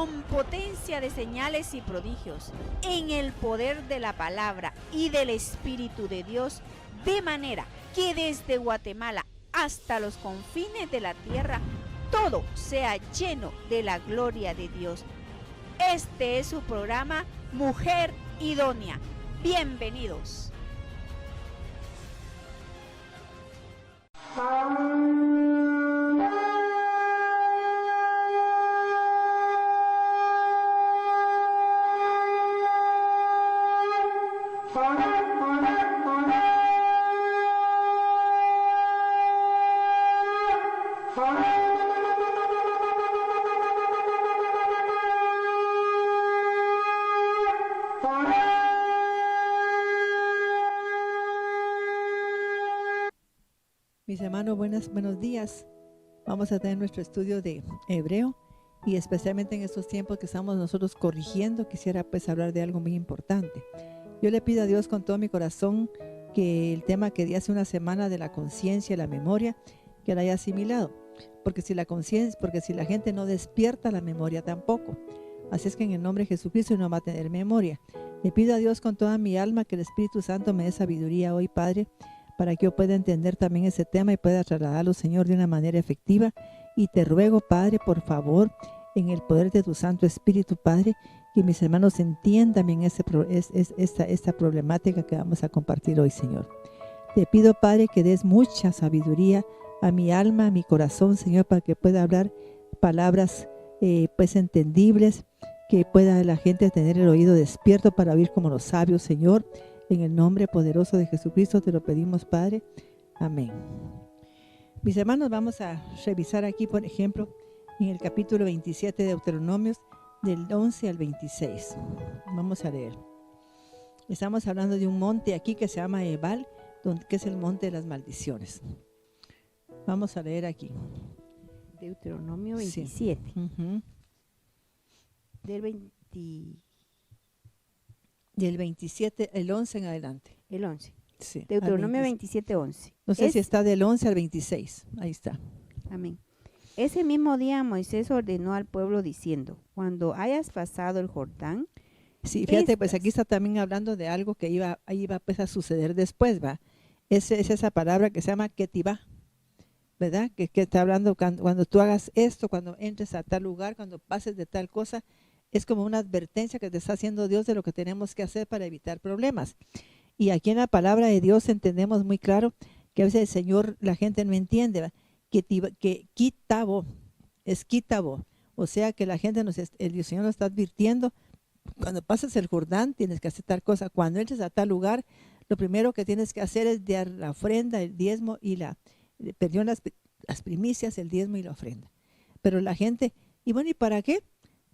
con potencia de señales y prodigios, en el poder de la palabra y del Espíritu de Dios, de manera que desde Guatemala hasta los confines de la tierra, todo sea lleno de la gloria de Dios. Este es su programa Mujer Idónea. Bienvenidos. Mis hermanos, buenos días. Vamos a tener nuestro estudio de hebreo y especialmente en estos tiempos que estamos nosotros corrigiendo, quisiera pues hablar de algo muy importante. Yo le pido a Dios con todo mi corazón que el tema que di hace una semana de la conciencia y la memoria, que la haya asimilado, porque si la gente no despierta la memoria tampoco. Así es que en el nombre de Jesucristo no va a tener memoria. Le pido a Dios con toda mi alma que el Espíritu Santo me dé sabiduría hoy, Padre, para que yo pueda entender también ese tema y pueda trasladarlo, Señor, de una manera efectiva. Y te ruego, Padre, por favor, en el poder de tu Santo Espíritu, Padre, que mis hermanos entiendan bien esta problemática que vamos a compartir hoy, Señor. Te pido, Padre, que des mucha sabiduría a mi alma, a mi corazón, Señor, para que pueda hablar palabras pues entendibles, que pueda la gente tener el oído despierto para oír como los sabios, Señor. En el nombre poderoso de Jesucristo te lo pedimos, Padre. Amén. Mis hermanos, vamos a revisar aquí, por ejemplo, en el capítulo 27 de Deuteronomios, del 11 al 26. Vamos a leer. Estamos hablando de un monte aquí que se llama Ebal, que es el monte de las maldiciones. Vamos a leer aquí. Deuteronomio 27. Sí. Del 27, el 11 en adelante. El 11. Sí, Deuteronomio 27, 11. No sé si está del 11 al 26. Ahí está. Amén. Ese mismo día Moisés ordenó al pueblo diciendo: cuando hayas pasado el Jordán. Sí, fíjate, pues aquí está también hablando de algo que iba pues a suceder después, ¿va? Es esa palabra que se llama ketivá, ¿verdad? Que está hablando cuando tú hagas esto, cuando entres a tal lugar, cuando pases de tal cosa. Es como una advertencia que te está haciendo Dios de lo que tenemos que hacer para evitar problemas. Y aquí en la palabra de Dios entendemos muy claro que a veces el Señor, la gente no entiende, ¿va? Que quitabo, es quitabo. O sea que la gente, el Señor nos está advirtiendo, cuando pases el Jordán tienes que hacer tal cosa. Cuando entres a tal lugar, lo primero que tienes que hacer es dar la ofrenda, el diezmo y las primicias, el diezmo y la ofrenda. Pero la gente, ¿y para qué?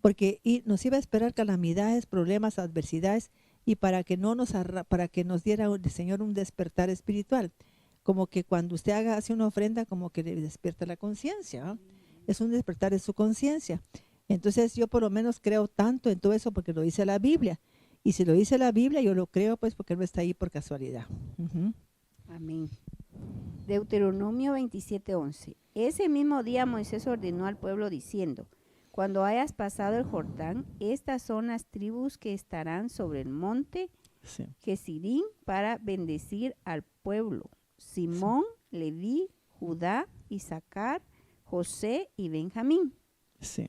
Porque nos iba a esperar calamidades, problemas, adversidades, y para que nos diera el Señor un despertar espiritual. Como que cuando usted hace una ofrenda, como que le despierta la conciencia, ¿no? Es un despertar de su conciencia. Entonces yo por lo menos creo tanto en todo eso porque lo dice la Biblia. Y si lo dice la Biblia, yo lo creo pues porque no está ahí por casualidad. Amén. Deuteronomio 27, 11. Ese mismo día Moisés ordenó al pueblo diciendo: cuando hayas pasado el Jordán, estas son las tribus que estarán sobre el monte Gesirim para bendecir al pueblo: Simón, Leví, Judá, Isaacar, José y Benjamín. Sí.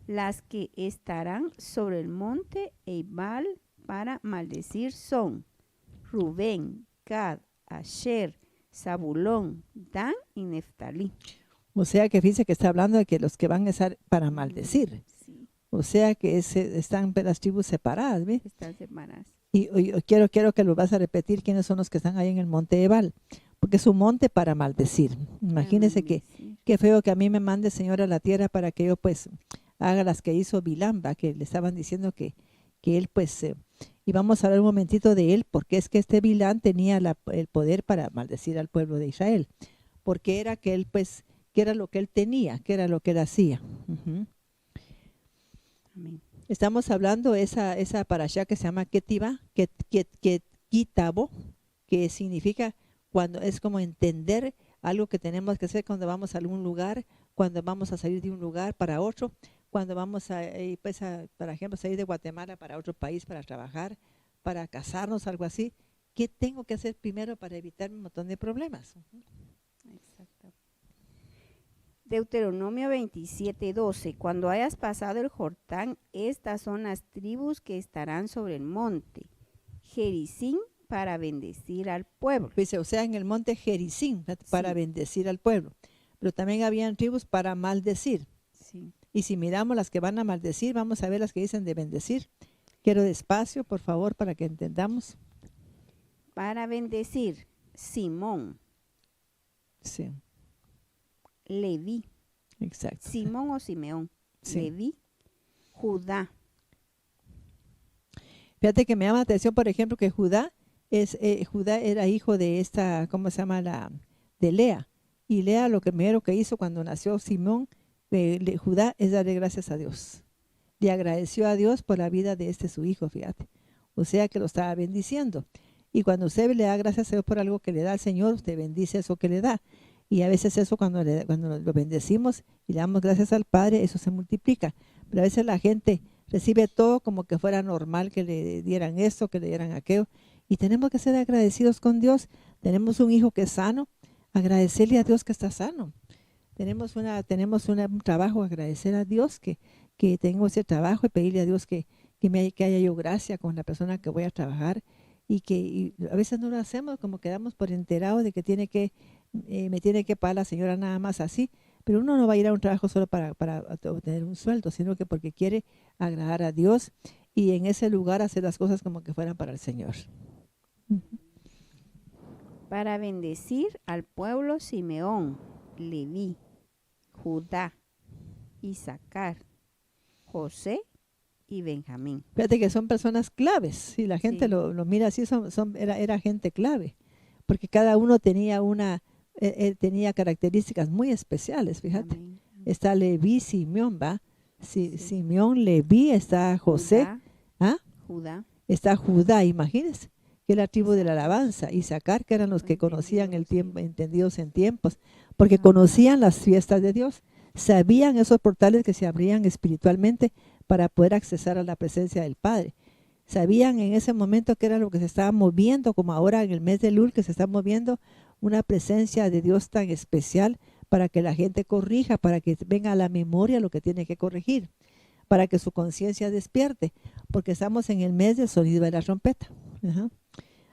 Las que estarán sobre el monte Ebal para maldecir son Rubén, Gad, Asher, Zabulón, Dan y Neftalí. O sea que fíjese que está hablando de que los que van a estar para maldecir. Sí. O sea que están las tribus separadas, ¿ves? Están separadas. Y quiero que lo vas a repetir quiénes son los que están ahí en el monte Ebal, porque es un monte para maldecir. Imagínese qué feo que a mí me mande Señor a la tierra para que yo pues haga las que hizo Bilamba, que le estaban diciendo que él pues, y vamos a hablar un momentito de él, porque es que este Bilán tenía el poder para maldecir al pueblo de Israel, porque era que él pues, que era lo que él tenía, que era lo que él hacía. Amén. Estamos hablando esa parashá que se llama Ketiva, Kitabo, que significa cuando es como entender algo que tenemos que hacer cuando vamos a algún lugar, cuando vamos a salir de un lugar para otro, cuando vamos pues por ejemplo, salir de Guatemala para otro país para trabajar, para casarnos, algo así. ¿Qué tengo que hacer primero para evitar un montón de problemas? Exacto. Deuteronomio 27:12. Cuando hayas pasado el Jordán, estas son las tribus que estarán sobre el monte Gerizim para bendecir al pueblo. Dice, o sea, en el monte Gerizim para Sí. bendecir al pueblo. Pero también habían tribus para maldecir. Sí. Y si miramos las que van a maldecir, vamos a ver las que dicen de bendecir. Quiero despacio, por favor, para que entendamos. Para bendecir, Simón, Sí, Leví, exacto. Simón o Simeón, Sí. Leví, Judá. Fíjate que me llama la atención, por ejemplo, que Judá era hijo de esta, ¿cómo se llama? De Lea. Y Lea lo primero que hizo cuando nació Simón, Judá, es darle gracias a Dios. Le agradeció a Dios por la vida de su hijo, fíjate. O sea que lo estaba bendiciendo. Y cuando usted le da gracias a Dios por algo que le da al Señor, usted bendice eso que le da. Y a veces eso cuando lo bendecimos y le damos gracias al Padre, eso se multiplica. Pero a veces la gente recibe todo como que fuera normal que le dieran esto, que le dieran aquello. Y tenemos que ser agradecidos con Dios. Tenemos un hijo que es sano, agradecerle a Dios que está sano. Tenemos un trabajo, agradecer a Dios que tengo ese trabajo y pedirle a Dios que haya yo gracia con la persona que voy a trabajar y a veces no lo hacemos, como quedamos por enterado de que me tiene que pagar la señora nada más así, pero uno no va a ir a un trabajo solo para obtener un sueldo, sino que porque quiere agradar a Dios y en ese lugar hacer las cosas como que fueran para el Señor. Para bendecir al pueblo, Simeón, Leví, Judá, Isaacar, José y Benjamín. Fíjate que son personas claves, si la gente Sí. lo mira así, era gente clave, porque cada uno tenía tenía características muy especiales, fíjate. Amén. Está Leví, Simeón, ¿va? Sí. Simeón, Leví, está José, Judá, ¿ah? Judá, Está Judá, imagínense, que es la tribu de la Isaacar. alabanza, Isaacar, que eran los que conocían el tiempo, Sí. entendidos en tiempos, porque Ajá. conocían las fiestas de Dios, sabían esos portales que se abrían espiritualmente para poder accesar a la presencia del Padre. Sabían en ese momento que era lo que se estaba moviendo, como ahora en el mes de Elul, que se está moviendo una presencia de Dios tan especial para que la gente corrija, para que venga a la memoria lo que tiene que corregir, para que su conciencia despierte, porque estamos en el mes del sonido de la trompeta. Ajá.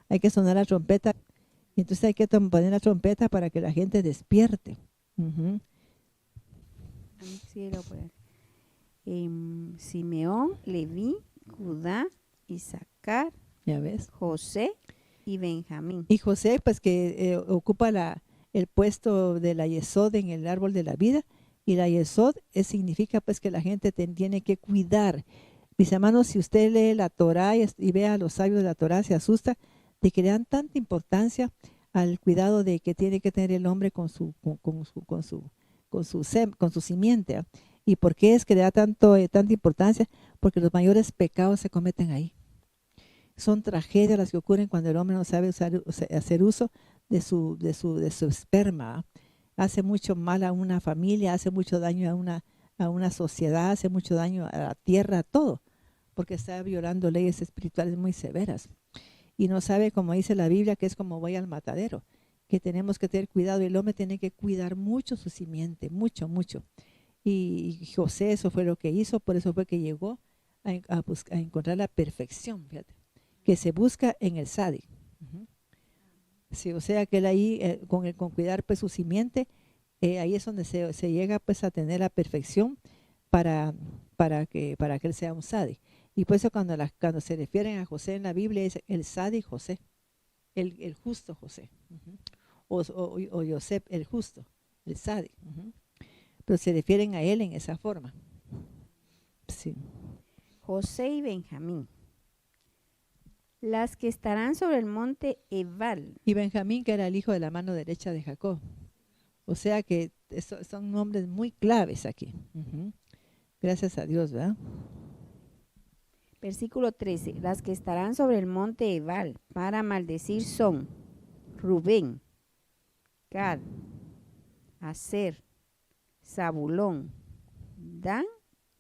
Hay que sonar la trompeta, y entonces hay que poner la trompeta para que la gente despierte. Ujú. Sí, lo puedo ver. Simeón, Leví, Judá, Isaacar, Ya ves. José y Benjamín. Y José, pues que ocupa el puesto de la yesod en el árbol de la vida, y la yesod significa pues que la gente tiene que cuidar. Mis hermanos, si usted lee la Torá y ve a los sabios de la Torá, se asusta de que le dan tanta importancia al cuidado de que tiene que tener el hombre con su simiente. ¿Ah? ¿Y por qué es que le da tanta importancia? Porque los mayores pecados se cometen ahí. Son tragedias las que ocurren cuando el hombre no sabe hacer uso de su esperma. ¿Ah? Hace mucho mal a una familia, hace mucho daño a una sociedad, hace mucho daño a la tierra, a todo, porque está violando leyes espirituales muy severas. Y no sabe, como dice la Biblia, que es como voy al matadero, que tenemos que tener cuidado y el hombre tiene que cuidar mucho su simiente, mucho, mucho. Y José eso fue lo que hizo, por eso fue que llegó a encontrar la perfección, fíjate, que se busca en el Sadi. Uh-huh. Sí, o sea que él ahí, con cuidar pues su simiente, ahí es donde se llega pues a tener la perfección para que él sea un Sadi. Y por eso cuando se refieren a José en la Biblia es el Sadi José, el justo José. Uh-huh. O Yosef, el justo, el Sadi. Uh-huh. Pero se refieren a él en esa forma. Sí. José y Benjamín. Las que estarán sobre el monte Ebal. Y Benjamín, que era el hijo de la mano derecha de Jacob. O sea que son nombres muy claves aquí. Uh-huh. Gracias a Dios, ¿verdad? Versículo 13. Las que estarán sobre el monte Ebal para maldecir son Rubén, Gad, Aser, Zabulón, Dan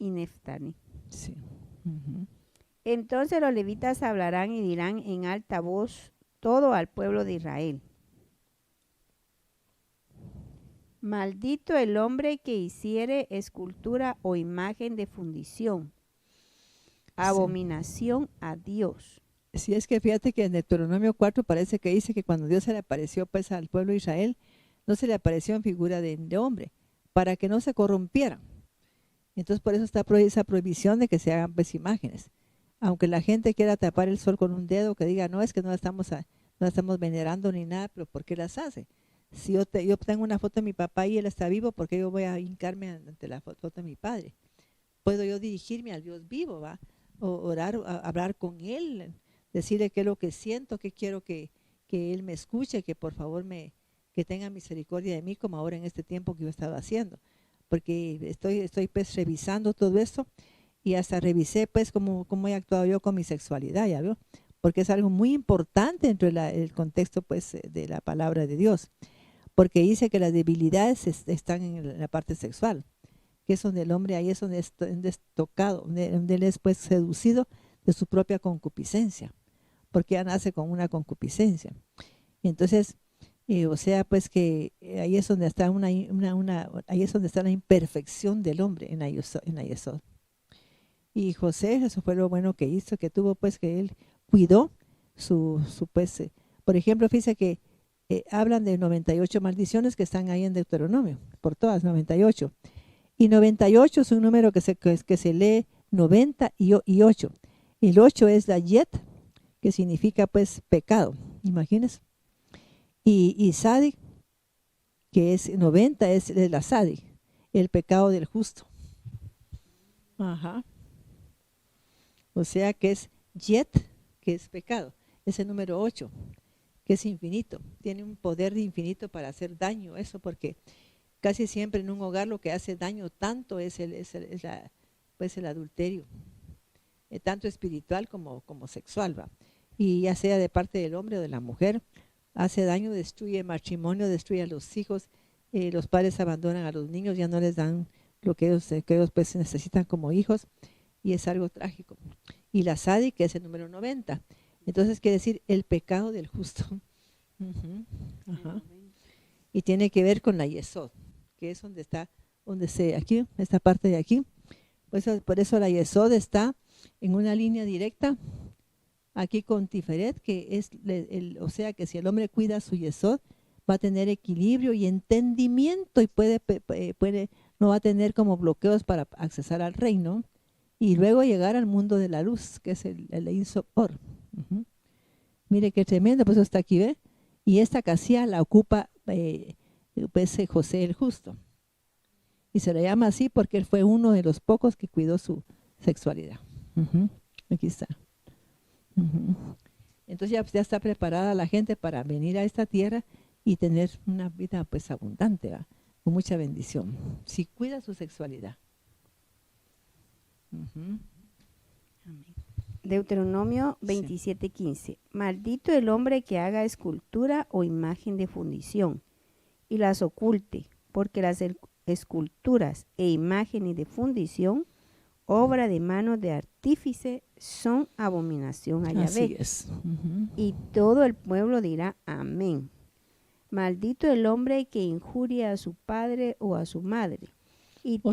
y Neftalí. Sí. Ujú. Entonces los levitas hablarán y dirán en alta voz todo al pueblo de Israel. Maldito el hombre que hiciere escultura o imagen de fundición, abominación a Dios. Sí, es que fíjate que en Deuteronomio 4 parece que dice que cuando Dios se le apareció pues al pueblo de Israel, no se le apareció en figura de hombre, para que no se corrompieran. Entonces por eso está esa prohibición de que se hagan pues imágenes. Aunque la gente quiera tapar el sol con un dedo, que diga, no, es que no la estamos venerando ni nada, pero ¿por qué las hace? Si yo tengo una foto de mi papá y él está vivo, ¿por qué yo voy a hincarme ante la foto de mi padre? Puedo yo dirigirme al Dios vivo, ¿va? O orar, hablar con él, decirle qué es lo que siento, que quiero que él me escuche, que por favor que tenga misericordia de mí, como ahora en este tiempo que yo he estado haciendo. Porque estoy pues revisando todo esto y hasta revisé pues cómo he actuado yo con mi sexualidad, ¿ya veo? Porque es algo muy importante dentro del contexto pues de la palabra de Dios. Porque dice que las debilidades están en la parte sexual, que es donde el hombre ahí es donde es tocado, donde él es pues seducido de su propia concupiscencia, porque ya nace con una concupiscencia. Y entonces, o sea, pues que ahí es donde está ahí es donde está la imperfección del hombre en la yesod. Y José, eso fue lo bueno que hizo, que tuvo pues que él cuidó su pues, por ejemplo, fíjese que hablan de 98 maldiciones que están ahí en Deuteronomio, por todas, 98. Y 98 es un número que se lee 90 y 8. Y el 8 es la yet, que significa pues pecado, imagínense. Y Sadi, que es 90, es la Sadi, el pecado del justo. Ajá. O sea que es yet, que es pecado. Es el número 8, que es infinito. Tiene un poder de infinito para hacer daño, eso porque casi siempre en un hogar lo que hace daño tanto es el adulterio, tanto espiritual como sexual, ¿va? Y ya sea de parte del hombre o de la mujer, hace daño, destruye el matrimonio, destruye a los hijos, los padres abandonan a los niños, ya no les dan lo que ellos pues necesitan como hijos, y es algo trágico. Y la Sadi, que es el número 90, entonces quiere decir el pecado del justo. Uh-huh. Ajá. Y tiene que ver con la yesod, que es donde está, aquí, esta parte de aquí. Pues por eso la yesod está en una línea directa aquí con Tiferet, que es o sea que si el hombre cuida su yesod, va a tener equilibrio y entendimiento y no va a tener como bloqueos para accesar al reino y luego llegar al mundo de la luz, que es el Ein Sof Or. Uh-huh. Mire qué tremendo, pues está aquí, ¿ve? Y esta casilla la ocupa pues José el justo. Y se le llama así porque él fue uno de los pocos que cuidó su sexualidad. Uh-huh. Aquí está. Uh-huh. Entonces ya está preparada la gente para venir a esta tierra y tener una vida pues abundante, ¿va? Con mucha bendición, si cuida su sexualidad. Uh-huh. Amén. Deuteronomio 27:15. Maldito el hombre que haga escultura o imagen de fundición y las oculte, porque las esculturas e imágenes de fundición, obra de manos de artífice, son abominación a Yahvé. Así es. Uh-huh. Y todo el pueblo dirá amén. Maldito el hombre que injuria a su padre o a su madre.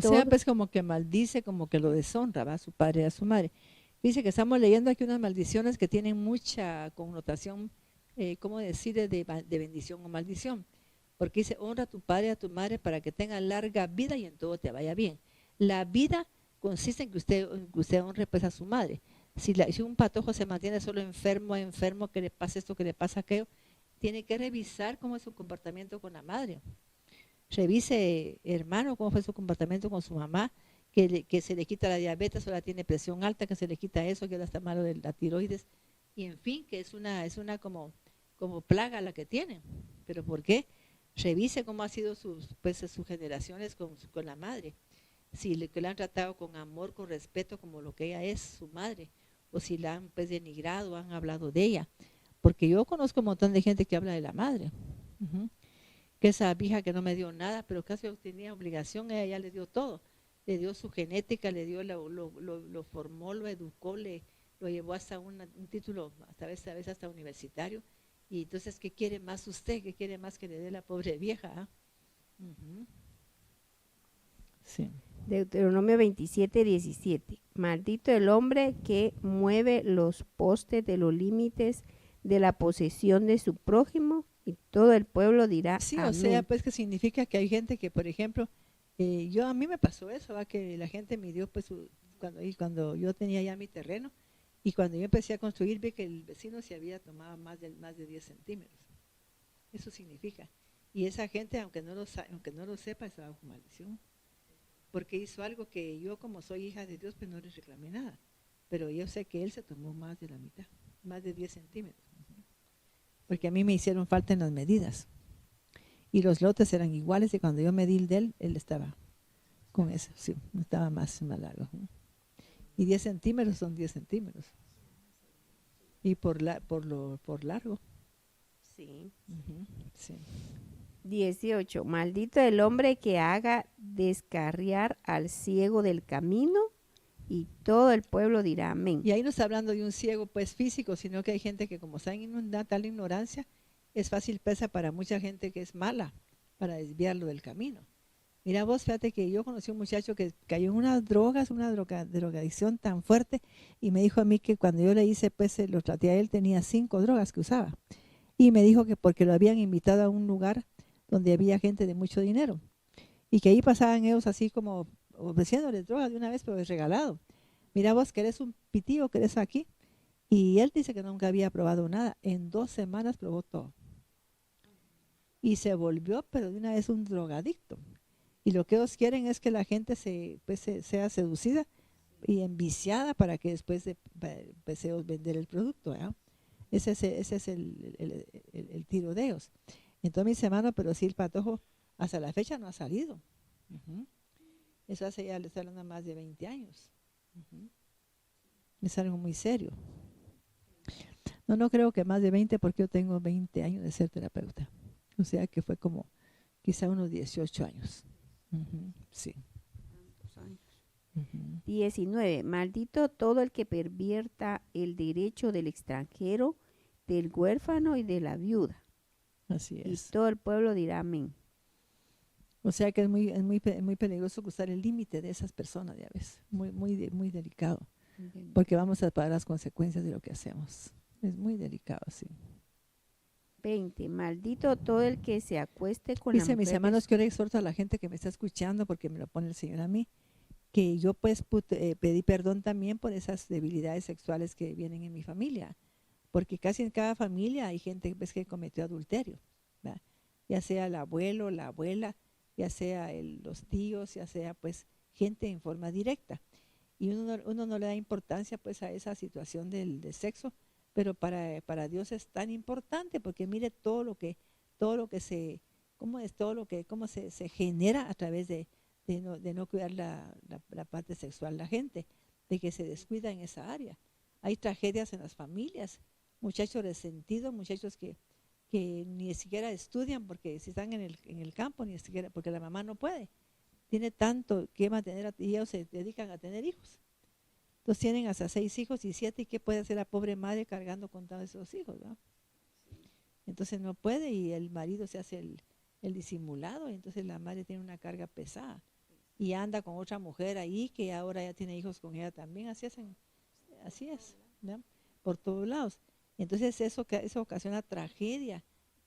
Sea, pues como que maldice, como que lo deshonra, ¿va? A su padre y a su madre. Dice que estamos leyendo aquí unas maldiciones que tienen mucha connotación, ¿cómo decir? De bendición o maldición. Porque dice, honra a tu padre y a tu madre para que tengan larga vida y en todo te vaya bien. La vida consiste en que usted honre pues a su madre. Si un patojo se mantiene solo enfermo, que le pasa esto, que le pasa aquello, tiene que revisar cómo es su comportamiento con la madre. Revise, hermano, cómo fue su comportamiento con su mamá, que se le quita la diabetes, ahora tiene presión alta, que se le quita eso, que ahora está malo de la tiroides, y en fin, que es una como plaga la que tiene. ¿Pero por qué? Revise cómo ha sido sus generaciones con la madre. Si la han tratado con amor, con respeto, como lo que ella es, su madre, o si la han pues denigrado, han hablado de ella. Porque yo conozco un montón de gente que habla de la madre. Uh-huh. Que esa vieja que no me dio nada, pero casi yo tenía obligación, ella ya le dio todo. le dio su genética, le dio lo formó, lo educó, lo llevó hasta un título, a veces hasta universitario. Y entonces, ¿qué quiere más usted? ¿Qué quiere más que le dé la pobre vieja? ¿Ah? Uh-huh. Sí. Deuteronomio 27, 17. Maldito el hombre que mueve los postes de los límites de la posesión de su prójimo, y todo el pueblo dirá sí, amén. O sea, pues que significa que hay gente que, por ejemplo, a mí me pasó eso, ¿va? Que la gente me dio, pues, cuando yo tenía ya mi terreno, y cuando yo empecé a construir, vi que el vecino se había tomado más de 10 centímetros. Eso significa. Y esa gente, aunque no lo sepa, estaba bajo maldición. Porque hizo algo que yo, como soy hija de Dios, pues no le reclamé nada. Pero yo sé que él se tomó más de la mitad, más de 10 centímetros. Porque a mí me hicieron falta en las medidas. Y los lotes eran iguales, y cuando yo medí el de él estaba con eso, sí, estaba más largo. Y 10 centímetros son 10 centímetros. Y por largo. Sí. Sí. 18. Maldito el hombre que haga descarriar al ciego del camino, y todo el pueblo dirá amén. Y ahí no está hablando de un ciego pues físico, sino que hay gente que como está en tal ignorancia, es fácil pesa para mucha gente que es mala, para desviarlo del camino. Mira vos, fíjate que yo conocí un muchacho que cayó en unas drogas, una drogadicción tan fuerte, y me dijo a mí que cuando yo le hice, pues lo traté a él, tenía 5 drogas que usaba. Y me dijo que porque lo habían invitado a un lugar donde había gente de mucho dinero, y que ahí pasaban ellos así como ofreciéndoles drogas de una vez, pero es regalado. Mira vos, que eres un pitío, que eres aquí. Y él dice que nunca había probado nada. En 2 semanas probó todo. Y se volvió, pero de una vez un drogadicto. Y lo que ellos quieren es que la gente sea seducida y enviciada para que después pues ellos vender el producto. ¿Eh? Ese es el tiro de ellos. Entonces, mis hermanos, pero sí el patojo hasta la fecha no ha salido. Uh-huh. Eso hace ya, le está hablando más de 20 años. Uh-huh. Es algo muy serio. No creo que más de 20, porque yo tengo 20 años de ser terapeuta. O sea que fue como quizá unos 18 años. Uh-huh. Sí. Uh-huh. 19. Maldito todo el que pervierta el derecho del extranjero, del huérfano y de la viuda. Así es. Y todo el pueblo dirá amén. O sea que es muy peligroso cruzar el límite de esas personas, ya ves. Muy delicado. Porque vamos a pagar las consecuencias de lo que hacemos. Es muy delicado, sí. 20. Maldito todo el que se acueste con Dice, la mujer. mis hermanos, que ahora exhorto a la gente que me está escuchando, porque me lo pone el Señor a mí, que yo pues pedí perdón también por esas debilidades sexuales que vienen en mi familia. Porque casi en cada familia hay gente pues, que cometió adulterio, ¿verdad? Ya sea el abuelo, la abuela, ya sea los tíos, ya sea pues gente en forma directa. Y uno no le da importancia pues a esa situación del sexo, pero para Dios es tan importante, porque mire todo lo que se, cómo se genera a través de no cuidar la parte sexual la gente, de que se descuida en esa área. Hay tragedias en las familias, muchachos resentidos, muchachos que ni siquiera estudian, porque si están en el campo, ni siquiera, porque la mamá no puede. Tiene tanto que mantener, y ellos se dedican a tener hijos. Entonces tienen hasta 6 hijos y 7, y ¿qué puede hacer la pobre madre cargando con todos esos hijos? ¿No? Entonces no puede, y el marido se hace el disimulado, y entonces la madre tiene una carga pesada. Y anda con otra mujer ahí, que ahora ya tiene hijos con ella también, así es, ¿no? Por todos lados. Entonces eso ocasiona tragedia,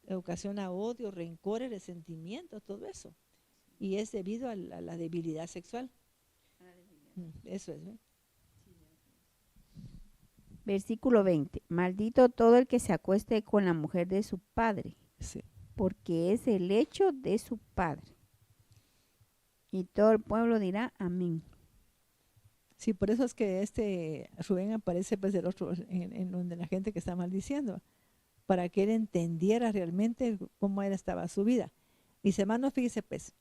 ocasiona odio, rencores, resentimiento, todo eso. Y es debido a la debilidad sexual. Eso es, ¿no? Versículo 20. Maldito todo el que se acueste con la mujer de su padre, sí, porque es el hecho de su padre. Y todo el pueblo dirá amén. Sí, por eso es que Rubén aparece pues del otro, en donde la gente que está maldiciendo, para que él entendiera realmente cómo estaba su vida. Mis hermanos, fíjese pues,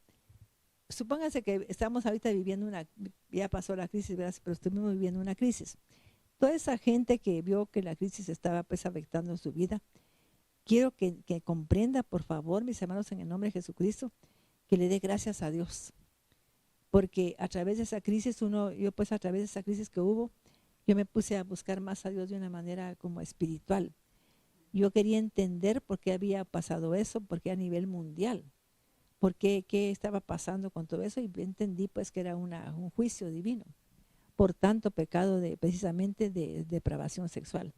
supóngase que estamos ahorita viviendo ya pasó la crisis, ¿verdad? Pero estuvimos viviendo una crisis. Toda esa gente que vio que la crisis estaba pues afectando su vida, quiero que comprenda, por favor, mis hermanos, en el nombre de Jesucristo, que le dé gracias a Dios. porque a través de esa crisis yo pues a través de esa crisis que hubo, yo me puse a buscar más a Dios de una manera como espiritual. Yo quería entender por qué había pasado eso, por qué a nivel mundial, por qué estaba pasando con todo eso, y entendí pues que era un juicio divino por tanto pecado precisamente de depravación sexual.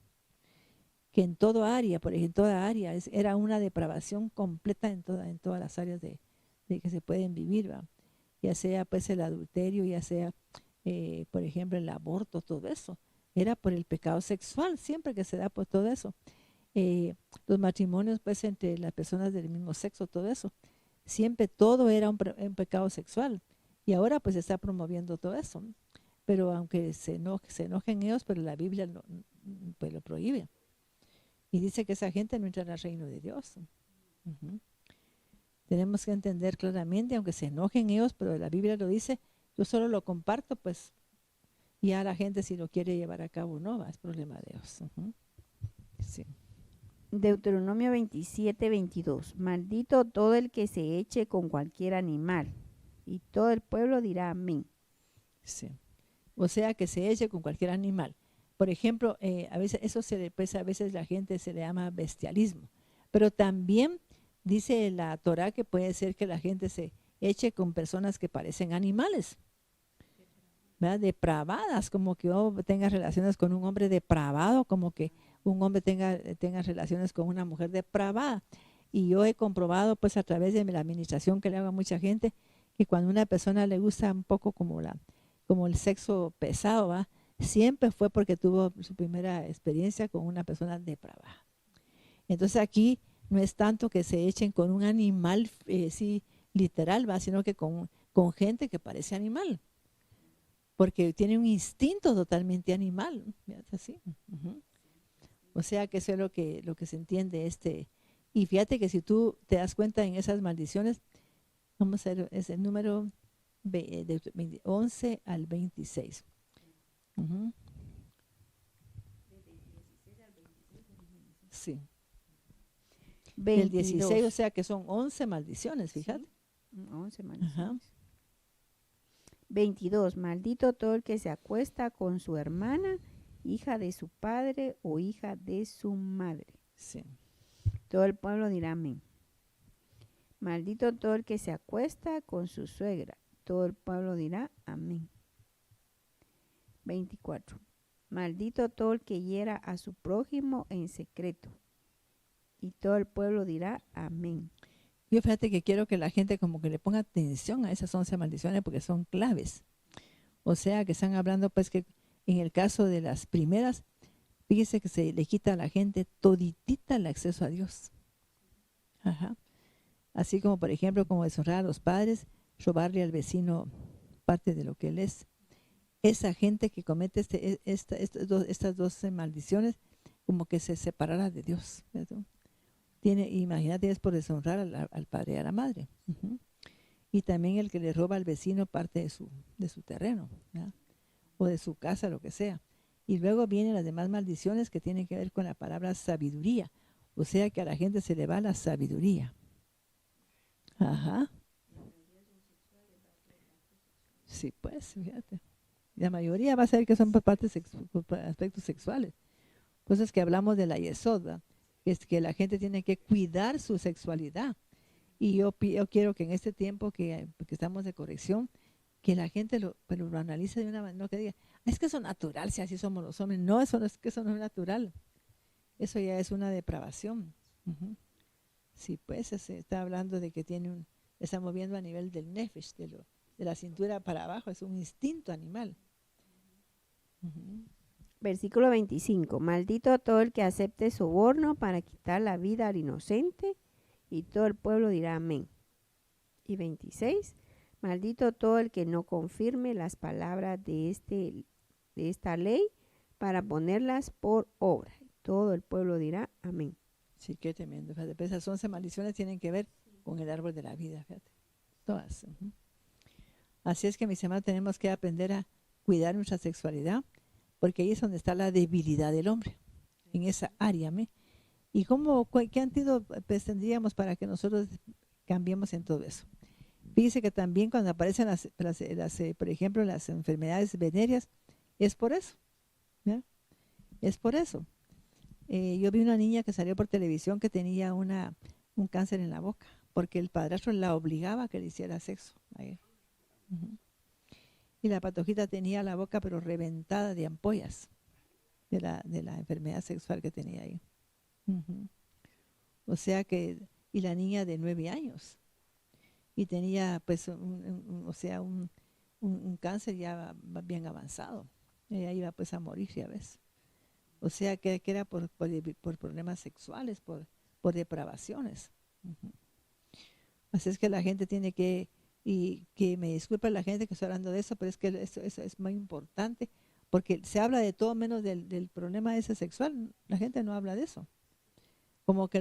Que en toda área, por ejemplo, en toda área, era una depravación completa en todas las áreas de que se pueden vivir, ¿va? Ya sea pues el adulterio, ya sea, por ejemplo, el aborto, todo eso. Era por el pecado sexual, siempre que se da por todo eso. Los matrimonios pues entre las personas del mismo sexo, todo eso. Siempre todo era un pecado sexual. Y ahora pues se está promoviendo todo eso. Pero aunque se enojen ellos, pero la Biblia pues lo prohíbe. Y dice que esa gente no entra al reino de Dios. Uh-huh. Tenemos que entender claramente, aunque se enojen ellos, pero la Biblia lo dice, yo solo lo comparto, pues ya la gente si lo quiere llevar a cabo no, es problema de ellos. Uh-huh. Sí. Deuteronomio 27, 22. Maldito todo el que se eche con cualquier animal. Y todo el pueblo dirá amén. Sí. O sea, que se eche con cualquier animal. Por ejemplo, a veces eso a veces la gente se le llama bestialismo. Pero también dice la Torá que puede ser que la gente se eche con personas que parecen animales, ¿verdad? Depravadas, como que tenga relaciones con un hombre depravado, como que un hombre tenga relaciones con una mujer depravada. Y yo he comprobado pues a través de la administración que le hago a mucha gente, que cuando a una persona le gusta un poco como el sexo pesado, ¿va? Siempre fue porque tuvo su primera experiencia con una persona depravada. Entonces aquí no es tanto que se echen con un animal sí, literal, ¿va? Sino que con gente que parece animal, porque tiene un instinto totalmente animal, así. Uh-huh. O sea que eso es lo que se entiende. Y fíjate que si tú te das cuenta en esas maldiciones, vamos a ver, es el número de 11 al 26. Uh-huh. Sí. 22. El 16, o sea que son 11 maldiciones, fíjate. Sí, 11 maldiciones. Ajá. 22. Maldito todo el que se acuesta con su hermana, hija de su padre o hija de su madre. Sí. Todo el pueblo dirá amén. Maldito todo el que se acuesta con su suegra. Todo el pueblo dirá amén. 24. Maldito todo el que hiera a su prójimo en secreto. Y todo el pueblo dirá amén. Yo fíjate que quiero que la gente como que le ponga atención a esas 11 maldiciones porque son claves. O sea que están hablando pues que en el caso de las primeras, fíjese que se le quita a la gente toditita el acceso a Dios. Ajá. Así como por ejemplo como deshonrar a los padres, robarle al vecino parte de lo que él es. Esa gente que comete estas 12 maldiciones como que se separara de Dios, ¿verdad? Imagínate, es por deshonrar al padre y a la madre. Uh-huh. Y también el que le roba al vecino parte de su terreno, ¿verdad? O de su casa, lo que sea. Y luego vienen las demás maldiciones que tienen que ver con la palabra sabiduría. O sea que a la gente se le va la sabiduría. Ajá. Sí, pues, fíjate. La mayoría va a ser que son por aspectos sexuales. Cosas que hablamos de la yesod, ¿verdad? Es que la gente tiene que cuidar su sexualidad. Y yo quiero que en este tiempo que estamos de corrección, que la gente lo analice de una manera, no que diga, es que eso es natural, si así somos los hombres. No, eso no es natural. Eso ya es una depravación. Uh-huh. Sí, pues se está hablando de que está moviendo a nivel del nefesh, de la cintura para abajo, es un instinto animal. Uh-huh. Versículo 25. Maldito todo el que acepte soborno para quitar la vida al inocente, y todo el pueblo dirá amén. Y 26. Maldito todo el que no confirme las palabras de esta ley para ponerlas por obra. Todo el pueblo dirá amén. Sí, qué tremendo. Fíjate, esas 11 maldiciones tienen que ver con el árbol de la vida, fíjate. Todas. Uh-huh. Así es que, mis hermanos, tenemos que aprender a cuidar nuestra sexualidad, porque ahí es donde está la debilidad del hombre, en esa área. ¿Y qué antídoto pues, tendríamos para que nosotros cambiemos en todo eso? Fíjese que también cuando aparecen por ejemplo, las enfermedades venéreas, es por eso, ¿ya? Es por eso. Yo vi una niña que salió por televisión que tenía un cáncer en la boca, porque el padrastro la obligaba a que le hiciera sexo a ella. Y la patojita tenía la boca pero reventada de ampollas de la enfermedad sexual que tenía ahí. O sea que, y la niña de 9 años, y tenía pues un cáncer ya bien avanzado. Ella iba pues a morir, ya ves. O sea que era por problemas sexuales, por depravaciones. Así es que la gente tiene y que me disculpa la gente que está hablando de eso, pero es que eso es muy importante, porque se habla de todo menos del problema ese sexual. La gente no habla de eso. Como que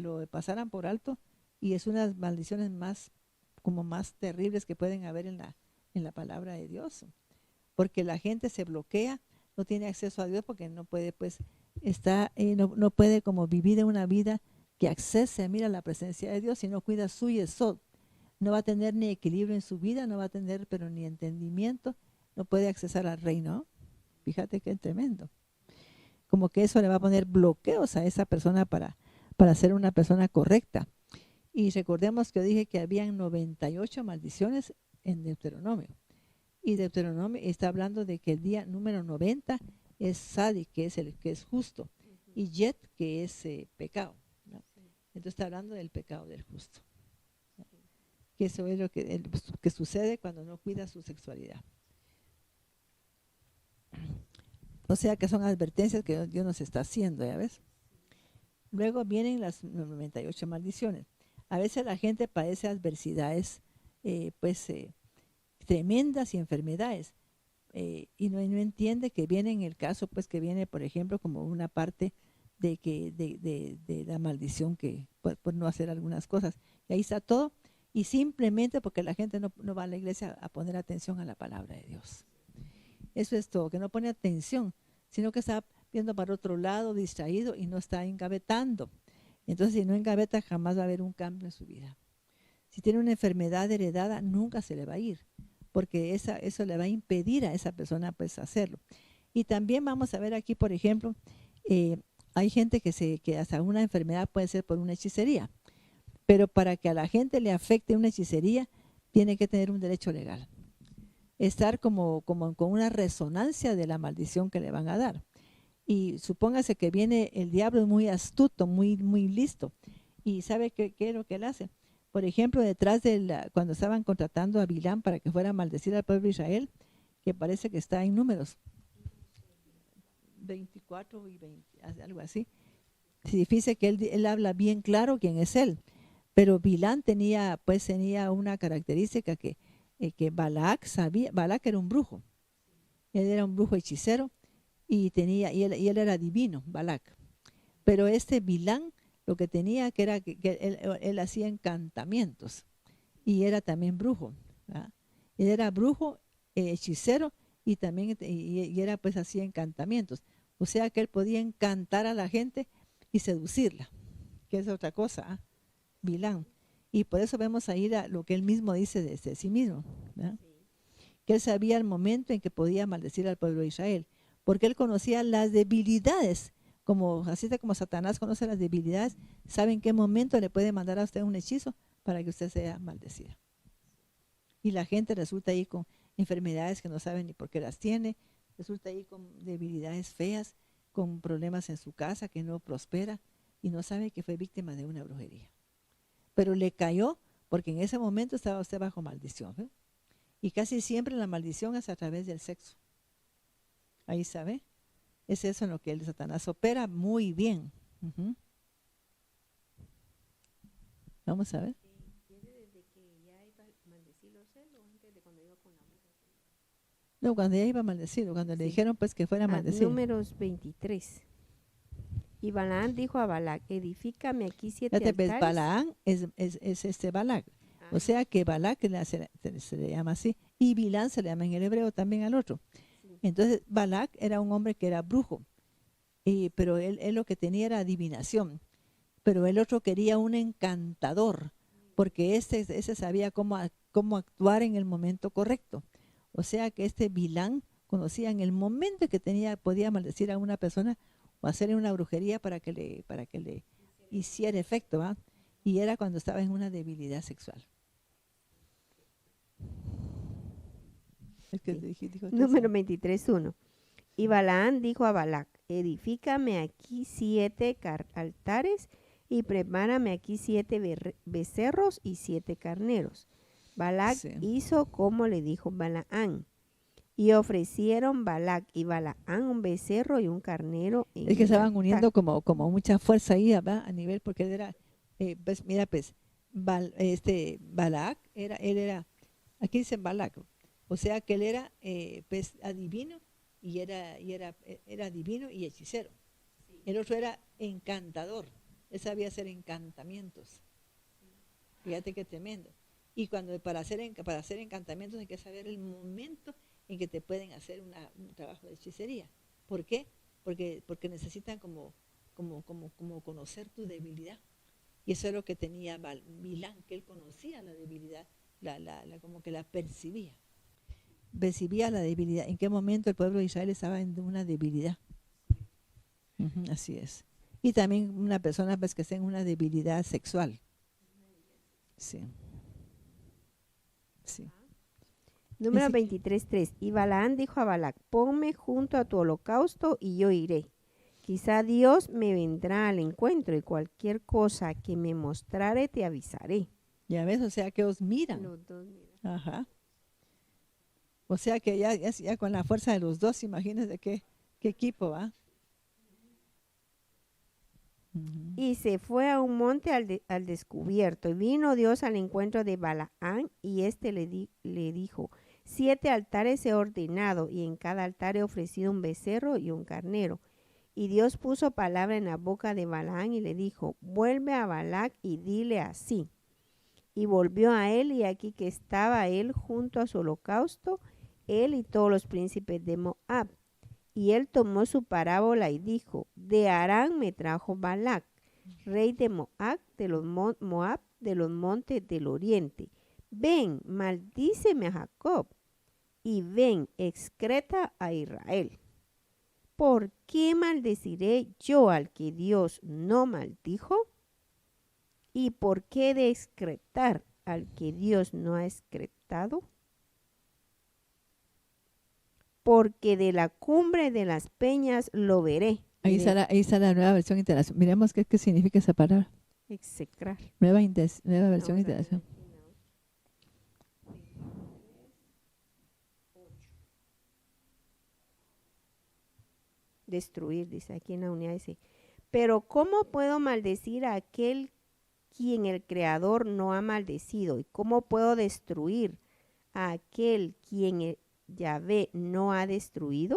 lo pasaran por alto, y es unas maldiciones más terribles que pueden haber en la palabra de Dios. Porque la gente se bloquea, no tiene acceso a Dios porque no puede pues no puede como vivir una vida que accese, mira, la presencia de Dios, si no cuida su yesod. No va a tener ni equilibrio en su vida, no va a tener pero ni entendimiento, no puede accesar al reino. Fíjate qué tremendo. Como que eso le va a poner bloqueos a esa persona para ser una persona correcta. Y recordemos que yo dije que habían 98 maldiciones en Deuteronomio. Y Deuteronomio está hablando de que el día número 90 es Sadi, que es el que es justo, y Yet, que es pecado, ¿no? Entonces está hablando del pecado del justo, ¿no? Que eso es lo que sucede cuando no cuida su sexualidad. O sea que son advertencias que Dios nos está haciendo, ¿ya ves? Luego vienen las 98 maldiciones. A veces la gente padece adversidades, tremendas y enfermedades, y no entiende que viene en el caso, pues que viene, por ejemplo, como una parte de la maldición que por no hacer algunas cosas. Y ahí está todo, y simplemente porque la gente no va a la iglesia a poner atención a la palabra de Dios. Eso es todo, que no pone atención, sino que está viendo para otro lado, distraído, y no está engavetando. Entonces, si no engaveta, jamás va a haber un cambio en su vida. Si tiene una enfermedad heredada, nunca se le va a ir, porque eso le va a impedir a esa persona pues hacerlo. Y también vamos a ver aquí, por ejemplo, hay gente que hasta una enfermedad puede ser por una hechicería, pero para que a la gente le afecte una hechicería, tiene que tener un derecho legal. Estar como con una resonancia de la maldición que le van a dar. Y supóngase que viene el diablo muy astuto, muy, muy listo. ¿Y sabe qué es lo que él hace? Por ejemplo, detrás cuando estaban contratando a Bilán para que fuera a maldecir al pueblo de Israel, que parece que está en Números 24 y 20, algo así. Se dice que él habla bien claro quién es él. Pero Bilán tenía una característica que Balac sabía. Balac era un brujo. Él era un brujo hechicero y él era divino, Balac. Pero Bilán lo que tenía que era que él hacía encantamientos y era también brujo, ¿verdad? Él era brujo, hechicero, y también y era pues hacía encantamientos. O sea que él podía encantar a la gente y seducirla, que es otra cosa, Bilán. Y por eso vemos ahí lo que él mismo dice de sí mismo, ¿verdad? Que él sabía el momento en que podía maldecir al pueblo de Israel, porque él conocía las debilidades, así como Satanás conoce las debilidades, sabe en qué momento le puede mandar a usted un hechizo para que usted sea maldecida. Y la gente resulta ahí con enfermedades que no saben ni por qué las tiene, resulta ahí con debilidades feas, con problemas en su casa que no prospera y no sabe que fue víctima de una brujería. Pero le cayó porque en ese momento estaba usted bajo maldición, ¿eh? Y casi siempre la maldición es a través del sexo. Ahí sabe. Es eso en lo que el Satanás opera muy bien. Vamos a ver. ¿Desde que ya iba a maldecirlo él o antes de cuando iba con la bruja? No, cuando ya iba a maldecirlo, cuando le dijeron pues que fuera a maldecir. Números 23. Y Balaam dijo a Balac, edifícame aquí 7 altares. Balaam es Balac. O sea que Balac se le llama así. Y Bilán se le llama en el hebreo también al otro. Sí. Entonces Balac era un hombre que era brujo. Pero él lo que tenía era adivinación. Pero el otro quería un encantador. porque ese sabía cómo actuar en el momento correcto. O sea que este Bilán conocía en el momento que podía maldecir a una persona o hacerle una brujería para que le hiciera efecto, ¿va? Y era cuando estaba en una debilidad sexual. Número 23:1. Y Balaán dijo a Balac: edifícame aquí 7 altares y prepárame aquí 7 becerros y 7 carneros. Balac hizo como le dijo Balaán. Y ofrecieron Balac y Balaán un becerro y un carnero. Es que estaban uniendo como mucha fuerza ahí, ¿verdad? A nivel, porque él era, pues mira, pues, Balac, él era, aquí dice Balac, o sea que él era, pues, adivino, y era divino y hechicero. Sí. El otro era encantador, él sabía hacer encantamientos. Fíjate qué tremendo. Y para hacer encantamientos hay que saber el momento en que te pueden hacer un trabajo de hechicería. ¿Por qué? Porque necesitan como conocer tu debilidad. Y eso es lo que tenía Bilán, que él conocía la debilidad, como que la percibía. Percibía la debilidad. ¿En qué momento el pueblo de Israel estaba en una debilidad? Así es. Y también una persona pues, que esté en una debilidad sexual. Sí. Sí. Número 23:3. Y Balaán dijo a Balac: ponme junto a tu holocausto y yo iré. Quizá Dios me vendrá al encuentro y cualquier cosa que me mostrare te avisaré. Ya ves, o sea que os miran. Los dos miran. Ajá. O sea que ya con la fuerza de los dos, imagínense qué equipo va. Y se fue a un monte al descubierto, y vino Dios al encuentro de Balaán, y le dijo: 7 altares he ordenado, y en cada altar he ofrecido un becerro y un carnero. Y Dios puso palabra en la boca de Balaán y le dijo: vuelve a Balac y dile así. Y volvió a él, y aquí que estaba él junto a su holocausto, él y todos los príncipes de Moab. Y él tomó su parábola y dijo: de Harán me trajo Balac, rey de Moab, de los montes del oriente. Ven, maldíceme a Jacob, y ven, excreta a Israel. ¿Por qué maldeciré yo al que Dios no maldijo? ¿Y por qué de excretar al que Dios no ha excretado? Porque de la cumbre de las peñas lo veré. Ahí está la nueva versión internacional. Miremos qué significa esa palabra. Execrar. Nueva versión internacional. Destruir, dice aquí en la unidad, dice: pero ¿cómo puedo maldecir a aquel quien el Creador no ha maldecido? ¿Y cómo puedo destruir a aquel quien Yahvé no ha destruido?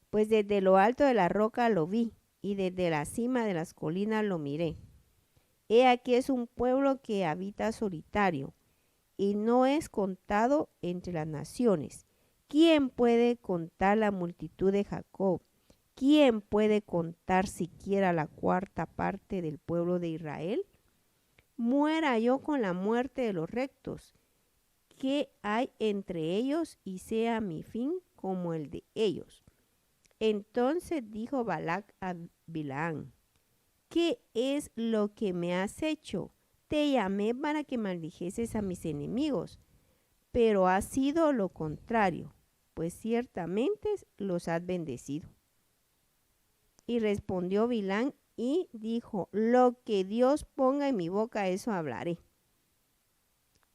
Pues desde lo alto de la roca lo vi, y desde la cima de las colinas lo miré. He aquí es un pueblo que habita solitario, y no es contado entre las naciones. ¿Quién puede contar la multitud de Jacob? ¿Quién puede contar siquiera la 4ª parte del pueblo de Israel? Muera yo con la muerte de los rectos. ¿Qué hay entre ellos? Y sea mi fin como el de ellos. Entonces dijo Balac a Bilaam: ¿qué es lo que me has hecho? Te llamé para que maldijeses a mis enemigos, pero ha sido lo contrario, pues ciertamente los has bendecido. Y respondió Bilaam y dijo: lo que Dios ponga en mi boca, eso hablaré.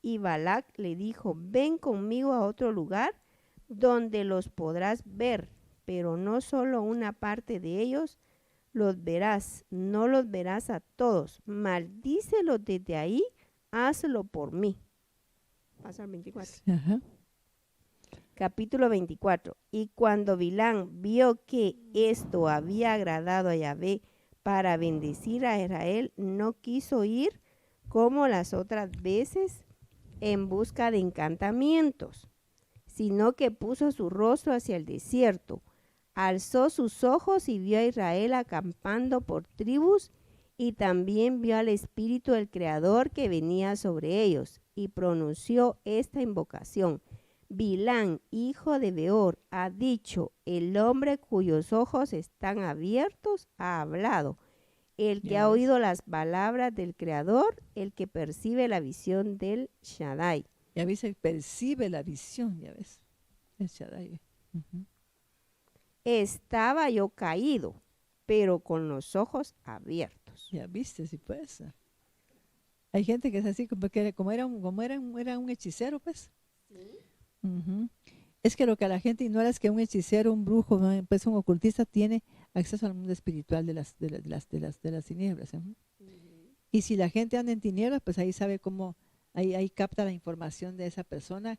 Y Balac le dijo: ven conmigo a otro lugar donde los podrás ver, pero no solo una parte de ellos los verás, no los verás a todos. Maldícelos desde ahí, hazlo por mí. Pasa al 24. Ajá. Capítulo 24. Y cuando Bilaam vio que esto había agradado a Yahvé para bendecir a Israel, no quiso ir como las otras veces en busca de encantamientos, sino que puso su rostro hacia el desierto, alzó sus ojos y vio a Israel acampando por tribus, Y también vio al Espíritu del Creador que venía sobre ellos, y pronunció esta invocación: Bilán, hijo de Beor, ha dicho, el hombre cuyos ojos están abiertos ha hablado, el que Ya ha ves. oído las palabras del Creador, el que percibe la visión del Shaddai. Ya ves, él percibe la visión, ya ves. El Shaddai. Ujú. Estaba yo caído, pero con los ojos abiertos. Ya viste, si pues. Hay gente que es así, como era un hechicero, pues. Ujú. Es que lo que la gente ignora es que un hechicero, un brujo, ¿no? Pues un ocultista tiene acceso al mundo espiritual de las tinieblas. Ujú. Y si la gente anda en tinieblas, pues ahí sabe cómo, ahí capta la información de esa persona,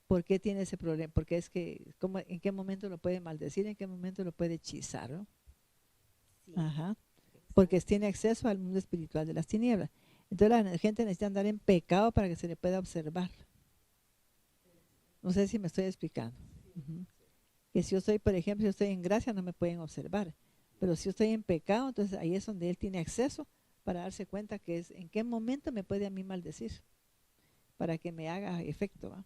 por qué tiene ese problema, porque es que, en qué momento lo puede maldecir, en qué momento lo puede hechizar, ¿no? Ajá. Porque tiene acceso al mundo espiritual de las tinieblas. Entonces la gente necesita andar en pecado para que se le pueda observar. No sé si me estoy explicando. Ujú. Que si yo estoy, por ejemplo, si yo estoy en gracia, no me pueden observar. Pero si yo estoy en pecado, entonces ahí es donde él tiene acceso para darse cuenta que es en qué momento me puede a mí maldecir, para que me haga efecto, ¿va?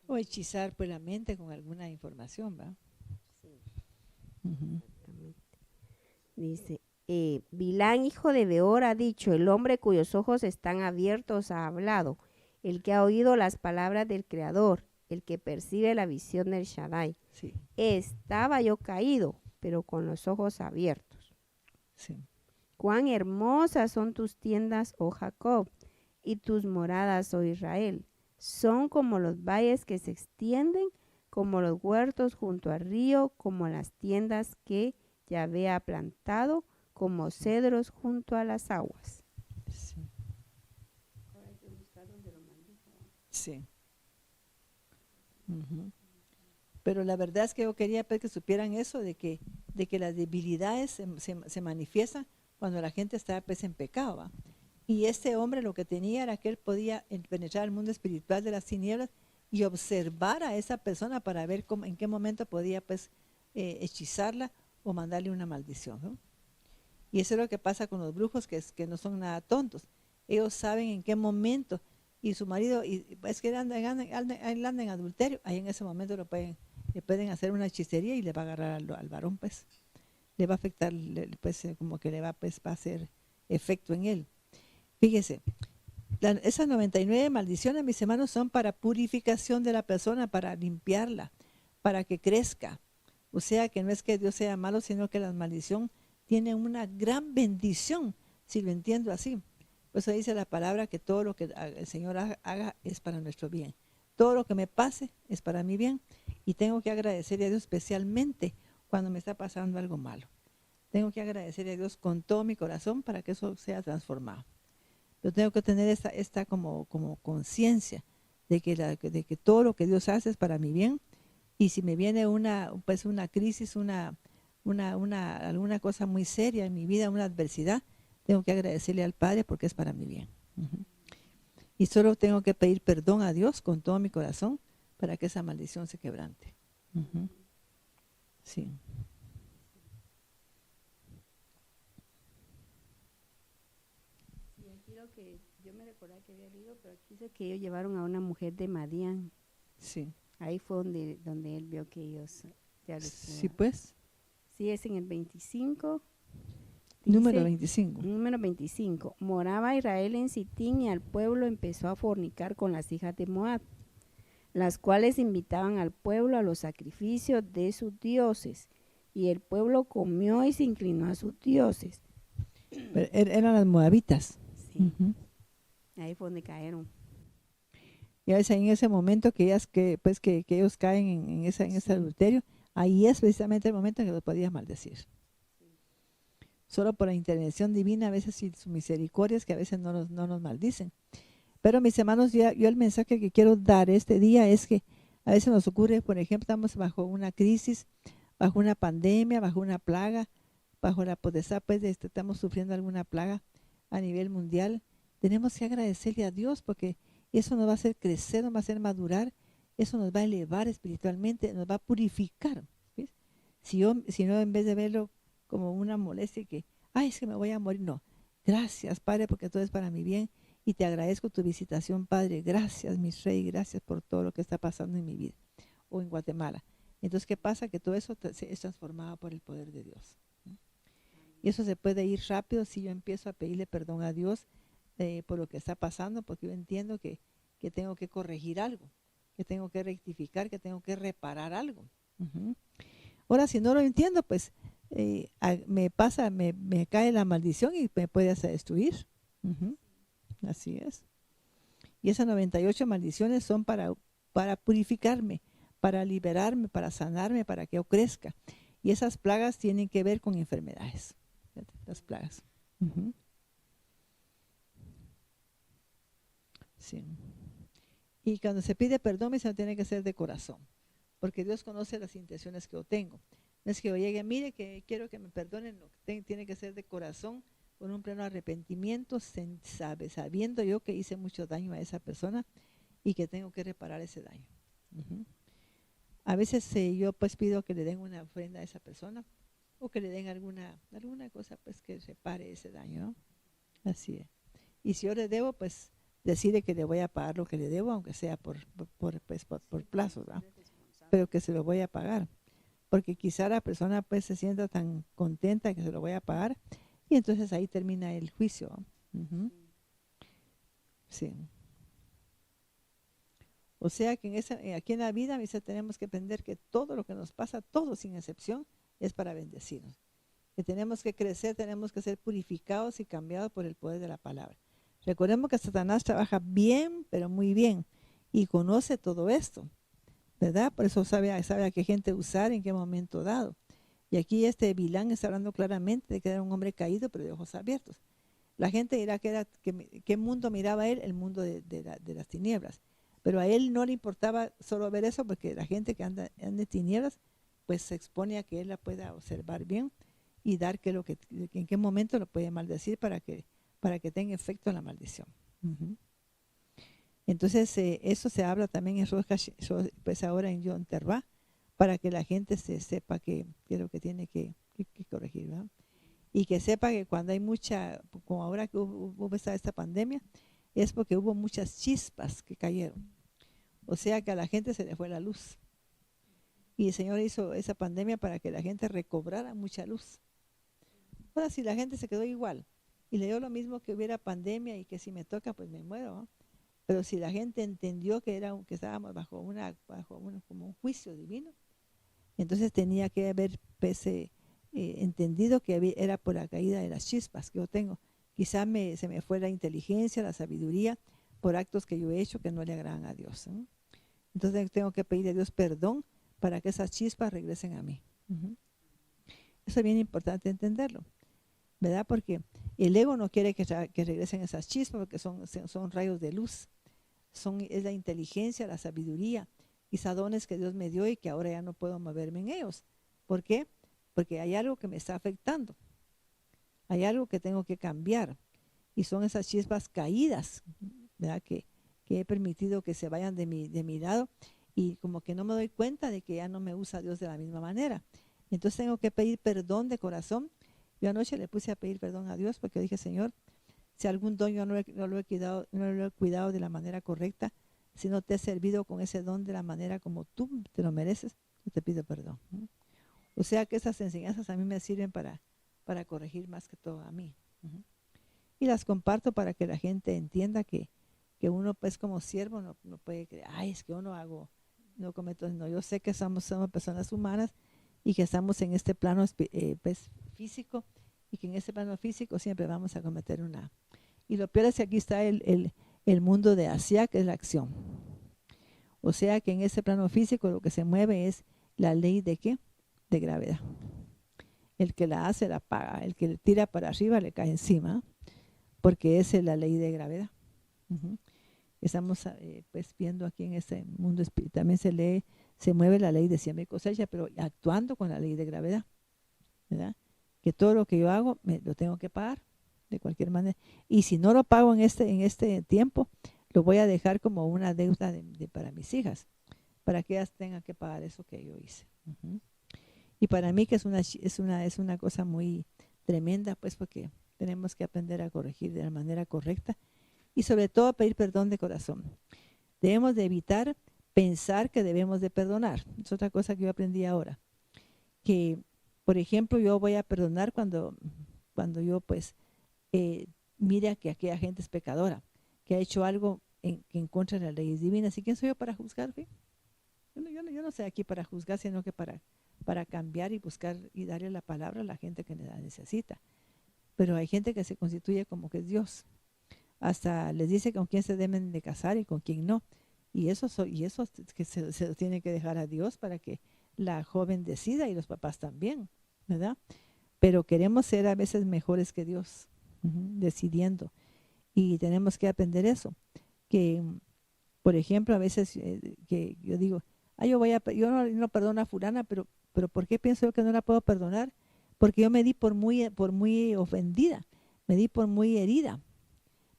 O hechizar pues la mente con alguna información, ¿va? Ujú. Exactamente. Dice, Bilán, hijo de Beor, ha dicho, el hombre cuyos ojos están abiertos ha hablado, el que ha oído las palabras del Creador, el que percibe la visión del Shaddai. Sí, Estaba yo caído, pero con los ojos abiertos. sí. Cuán hermosas son tus tiendas, oh Jacob, y tus moradas, oh Israel. Son como los valles que se extienden, como los huertos junto al río, como las tiendas que Yahvé ha plantado, como cedros junto a las aguas. Sí. Sí. Ujú. Pero la verdad es que yo quería pues, que supieran eso, de que las debilidades se manifiestan cuando la gente está pues, en pecado, ¿va? Y este hombre lo que tenía era que él podía penetrar el mundo espiritual de las tinieblas y observar a esa persona para ver en qué momento podía pues hechizarla o mandarle una maldición, ¿no? Y eso es lo que pasa con los brujos, que no son nada tontos. Ellos saben en qué momento, y su marido, y es que él anda en adulterio, ahí en ese momento le pueden hacer una hechicería y le va a agarrar al varón, pues. Le va a afectar, pues, como que le va, pues, va a hacer efecto en él. Fíjese, esas 99 maldiciones, mis hermanos, son para purificación de la persona, para limpiarla, para que crezca. O sea, que no es que Dios sea malo, sino que la maldición tiene una gran bendición, si lo entiendo así. Por eso dice la palabra que todo lo que el Señor haga es para nuestro bien. Todo lo que me pase es para mi bien. Y tengo que agradecerle a Dios especialmente cuando me está pasando algo malo. Tengo que agradecerle a Dios con todo mi corazón para que eso sea transformado. Yo tengo que tener esta como conciencia de que todo lo que Dios hace es para mi bien. Y si me viene una crisis, alguna cosa muy seria en mi vida, una adversidad, tengo que agradecerle al Padre porque es para mi bien. Ujú. Y solo tengo que pedir perdón a Dios con todo mi corazón para que esa maldición se quebrante. Ujú. Sí. Sí, aquí lo que yo me recordaba que había leído, pero aquí dice que ellos llevaron a una mujer de Madián. Sí. Ahí fue donde él vio que ellos ya les Sí, pudo. pues. Sí, es en el 25. Número Dice, 25. número 25. Moraba Israel en Sitín y al pueblo empezó a fornicar con las hijas de Moab, las cuales invitaban al pueblo a los sacrificios de sus dioses. Y el pueblo comió y se inclinó a sus dioses. Pero eran las moabitas. Sí, Ujú. ahí fue donde cayeron. Y es ahí en ese momento que ellos caen en ese adulterio, ahí es precisamente el momento en que los podías maldecir. Solo por la intervención divina, a veces y su misericordia, es que a veces no nos maldicen. Pero mis hermanos, yo el mensaje que quiero dar este día es que a veces nos ocurre, por ejemplo, estamos bajo una crisis, bajo una pandemia, bajo una plaga, bajo la potestad, pues estamos sufriendo alguna plaga a nivel mundial. Tenemos que agradecerle a Dios porque eso nos va a hacer crecer, nos va a hacer madurar, eso nos va a elevar espiritualmente, nos va a purificar. ¿Ves? Si no, en vez de verlo como una molestia que, ay, es que me voy a morir. No, gracias, Padre, porque todo es para mi bien. Y te agradezco tu visitación, Padre. Gracias, mi Rey, gracias por todo lo que está pasando en mi vida o en Guatemala. Entonces, ¿qué pasa? Que todo eso es transformado por el poder de Dios. Y eso se puede ir rápido si yo empiezo a pedirle perdón a Dios por lo que está pasando, porque yo entiendo que tengo que corregir algo, que tengo que rectificar, que tengo que reparar algo. Ahora, si no lo entiendo, pues me cae la maldición y me puede hacer destruir. Así es. Y esas 98 maldiciones son para purificarme, para liberarme, para sanarme, para que yo crezca. Y esas plagas tienen que ver con enfermedades. Las plagas. Sí. Y cuando se pide perdón, eso tiene que ser de corazón, porque Dios conoce las intenciones que yo tengo. No es que yo llegue, mire que quiero que me perdonen, no, tiene que ser de corazón, con un pleno arrepentimiento, sabiendo yo que hice mucho daño a esa persona y que tengo que reparar ese daño. A veces yo pues pido que le den una ofrenda a esa persona o que le den alguna cosa pues que repare ese daño, ¿no? Así es. Y si yo le debo, pues decide que le voy a pagar lo que le debo, aunque sea por plazos, ¿verdad? Pero que se lo voy a pagar, porque quizá la persona pues se sienta tan contenta que se lo voy a pagar y entonces ahí termina el juicio. Sí. O sea que aquí en la vida tenemos que aprender que todo lo que nos pasa, todo sin excepción, es para bendecirnos. Que tenemos que crecer, tenemos que ser purificados y cambiados por el poder de la palabra. Recordemos que Satanás trabaja bien, pero muy bien, y conoce todo esto, ¿verdad? Por eso sabe a qué gente usar en qué momento dado. Y aquí Bilán está hablando claramente de que era un hombre caído, pero de ojos abiertos. La gente dirá ¿qué mundo miraba él? El mundo de las tinieblas. Pero a él no le importaba solo ver eso, porque la gente que anda en tinieblas, pues se expone a que él la pueda observar bien y dar en qué momento lo puede maldecir para que tenga efecto la maldición. Entonces, eso se habla también en pues ahora en Yom Teruah, para que la gente sepa qué es lo que tiene que corregir, ¿verdad? Y que sepa que cuando hay como ahora que hubo esta pandemia, es porque hubo muchas chispas que cayeron. O sea que a la gente se le fue la luz. Y el Señor hizo esa pandemia para que la gente recobrara mucha luz. Ahora, si la gente se quedó igual y le dio lo mismo que hubiera pandemia y que si me toca, pues me muero, ¿no? Pero si la gente entendió que estábamos bajo como un juicio divino, entonces tenía que haber entendido que era por la caída de las chispas que yo tengo. Quizá se me fue la inteligencia, la sabiduría, por actos que yo he hecho que no le agradan a Dios, ¿no? Entonces tengo que pedirle a Dios perdón para que esas chispas regresen a mí. Eso es bien importante entenderlo, ¿verdad? Porque el ego no quiere que regresen esas chispas, porque son rayos de luz. Es la inteligencia, la sabiduría y dones que Dios me dio y que ahora ya no puedo moverme en ellos. ¿Por qué? Porque hay algo que me está afectando. Hay algo que tengo que cambiar. Y son esas chispas caídas, ¿verdad? Que he permitido que se vayan de mi lado y como que no me doy cuenta de que ya no me usa Dios de la misma manera. Entonces tengo que pedir perdón de corazón. Yo anoche le puse a pedir perdón a Dios porque dije, Señor, si algún don yo no lo he cuidado de la manera correcta, si no te he servido con ese don de la manera como tú te lo mereces, yo te pido perdón. O sea que esas enseñanzas a mí me sirven para corregir más que todo a mí. Y las comparto para que la gente entienda que uno pues como siervo no puede creer, ay, es que yo no cometo, no, yo sé que somos personas humanas y que estamos en este plano pues, físico y que en este plano físico siempre vamos a cometer una. Y lo peor es que aquí está el mundo de Asia, que es la acción. O sea que en ese plano físico lo que se mueve es la ley de ¿qué? De gravedad. El que la hace la paga, el que le tira para arriba le cae encima, porque esa es la ley de gravedad. Estamos pues viendo aquí en este mundo espiritual, también se mueve la ley de siembra y cosecha, pero actuando con la ley de gravedad, ¿verdad? Que todo lo que yo hago lo tengo que pagar de cualquier manera. Y si no lo pago en este tiempo, lo voy a dejar como una deuda para mis hijas, para que ellas tengan que pagar eso que yo hice. Y para mí que es una cosa muy, tremenda, pues porque tenemos que aprender a corregir de la manera correcta y sobre todo pedir perdón de corazón. Debemos de evitar pensar que debemos de perdonar. Es otra cosa que yo aprendí ahora. Que, por ejemplo, yo voy a perdonar cuando yo pues mire que aquella gente es pecadora, que ha hecho algo que en contra de las leyes divinas. ¿Y quién soy yo para juzgar? ¿Sí? Yo no soy aquí para juzgar, sino que para cambiar y buscar y darle la palabra a la gente que la necesita. Pero hay gente que se constituye como que es Dios. Hasta les dice con quién se deben de casar y con quién no. Y eso que se tiene que dejar a Dios para que la joven decida y los papás también, ¿verdad? Pero queremos ser a veces mejores que Dios, decidiendo. Y tenemos que aprender eso. Que, por ejemplo, a veces que yo digo, yo no perdono a fulana, pero ¿por qué pienso yo que no la puedo perdonar? Porque yo me di por muy ofendida, me di por muy herida.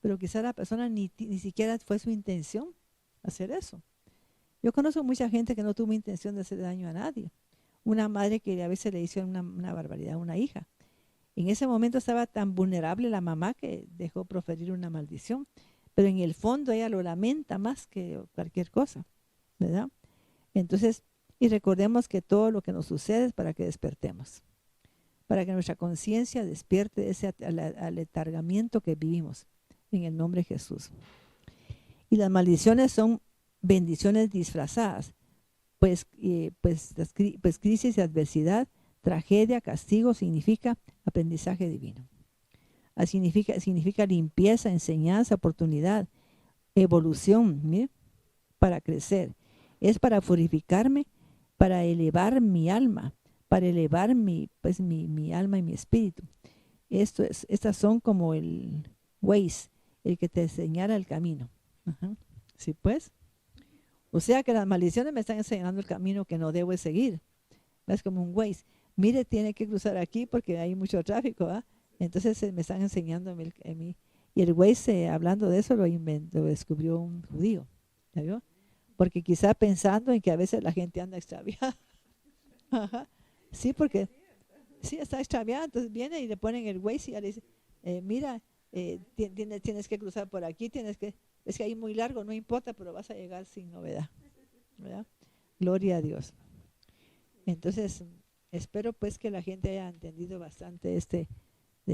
Pero quizá la persona ni siquiera fue su intención hacer eso. Yo conozco mucha gente que no tuvo intención de hacer daño a nadie. Una madre que a veces le hizo una barbaridad a una hija. En ese momento estaba tan vulnerable la mamá que dejó proferir una maldición. Pero en el fondo ella lo lamenta más que cualquier cosa, ¿verdad? Entonces, y recordemos que todo lo que nos sucede es para que despertemos, para que nuestra conciencia despierte de ese aletargamiento que vivimos, en el nombre de Jesús. Y las maldiciones son bendiciones disfrazadas, pues crisis y adversidad, tragedia, castigo, significa aprendizaje divino. Significa limpieza, enseñanza, oportunidad, evolución, ¿mire? Para crecer. Es para purificarme, para elevar mi alma, para elevar mi alma y mi espíritu. Estas son como el Waze, el que te señala el camino. ¿Sí pues? O sea que las maldiciones me están enseñando el camino que no debo seguir. Es como un Waze. Mire, tiene que cruzar aquí porque hay mucho tráfico, ¿ah? Entonces me están enseñando a mí. Y el Waze, hablando de eso, lo descubrió un judío. ¿Ya vio? Porque quizá pensando en que a veces la gente anda extraviada. Sí, porque sí está extraviada. Entonces viene y le ponen el Waze y ya le dice, mira, tienes que cruzar por aquí, es que ahí muy largo, no importa, pero vas a llegar sin novedad, ¿verdad? Gloria a Dios. Entonces, espero pues que la gente haya entendido bastante de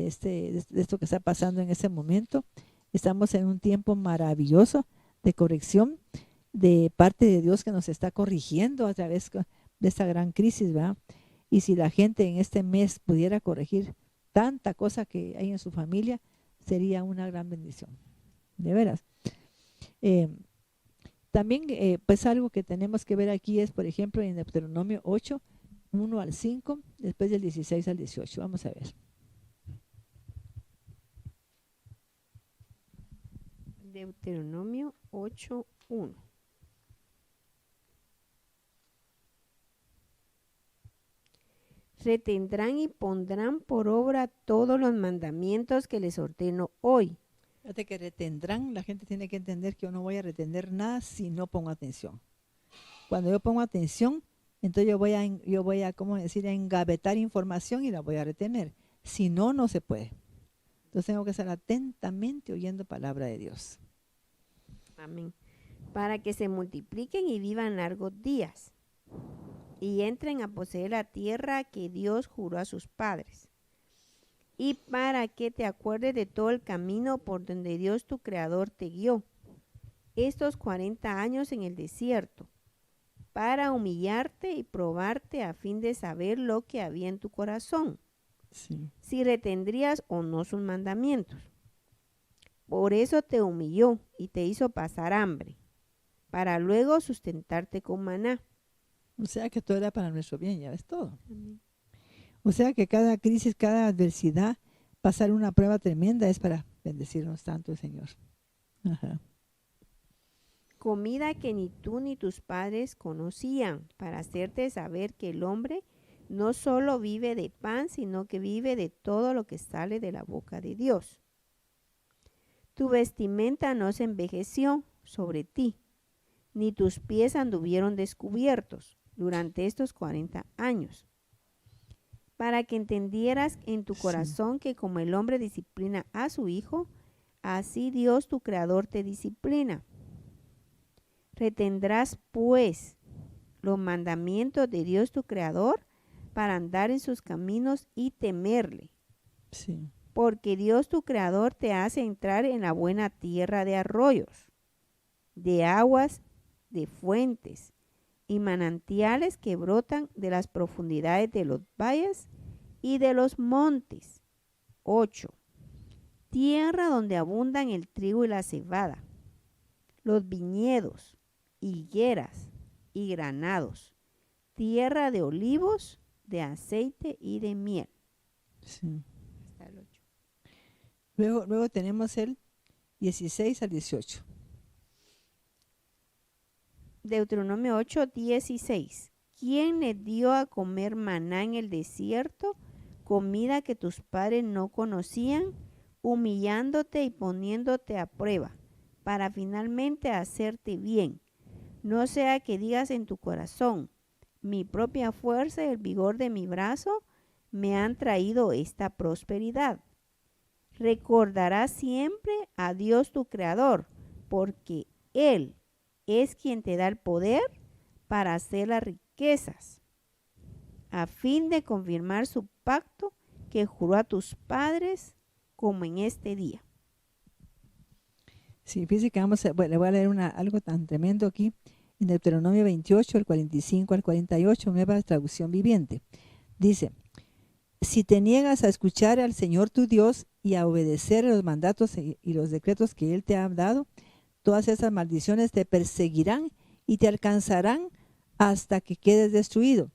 esto que está pasando en ese momento. Estamos en un tiempo maravilloso de corrección de parte de Dios que nos está corrigiendo a través de esta gran crisis, ¿verdad? Y si la gente en este mes pudiera corregir tanta cosa que hay en su familia, sería una gran bendición, de veras. También, pues algo que tenemos que ver aquí es, por ejemplo, en Deuteronomio 8, 1 al 5, después del 16 al 18. Vamos a ver. Deuteronomio 8, 1. Retendrán y pondrán por obra todos los mandamientos que les ordeno hoy. Fíjate que retendrán, la gente tiene que entender que yo no voy a retener nada si no pongo atención. Cuando yo pongo atención, entonces yo voy a ¿cómo decir? A engavetar información y la voy a retener. Si no, no se puede. Entonces tengo que estar atentamente oyendo palabra de Dios. Amén. Para que se multipliquen y vivan largos días y entren a poseer la tierra que Dios juró a sus padres. Y para que te acuerdes de todo el camino por donde Dios tu Creador te guió estos 40 años en el desierto, para humillarte y probarte a fin de saber lo que había en tu corazón, sí, si retendrías o no sus mandamientos. Por eso te humilló y te hizo pasar hambre, para luego sustentarte con maná. O sea que todo era para nuestro bien, ya ves todo. Amén. O sea que cada crisis, cada adversidad, pasar una prueba tremenda es para bendecirnos tanto el Señor. Ajá. Comida que ni tú ni tus padres conocían, para hacerte saber que el hombre no solo vive de pan, sino que vive de todo lo que sale de la boca de Dios. Tu vestimenta no se envejeció sobre ti, ni tus pies anduvieron descubiertos durante estos 40 años. para que entendieras en tu Sí. corazón que como el hombre disciplina a su hijo, así Dios tu creador te disciplina. Retendrás pues los mandamientos de Dios tu creador para andar en sus caminos y temerle. Sí. Porque Dios tu creador te hace entrar en la buena tierra de arroyos, de aguas, de fuentes y manantiales que brotan de las profundidades de los valles y de los montes. 8. Tierra donde abundan el trigo y la cebada, los viñedos, higueras y granados, tierra de olivos, de aceite y de miel. Sí. Hasta el 8. Luego tenemos el 16 al 18. Deuteronomio 8:16. ¿Quién les dio a comer maná en el desierto, comida que tus padres no conocían, humillándote y poniéndote a prueba, para finalmente hacerte bien? No sea que digas en tu corazón, mi propia fuerza y el vigor de mi brazo me han traído esta prosperidad. Recordarás siempre a Dios tu creador, porque Él es quien te da el poder para hacer las riquezas, a fin de confirmar su pacto que juró a tus padres, como en este día. Sí, fíjese que le voy a leer algo tan tremendo aquí en Deuteronomio 28, el 45 al 48, nueva traducción viviente. Dice, si te niegas a escuchar al Señor tu Dios y a obedecer los mandatos y los decretos que Él te ha dado, todas esas maldiciones te perseguirán y te alcanzarán hasta que quedes destruido.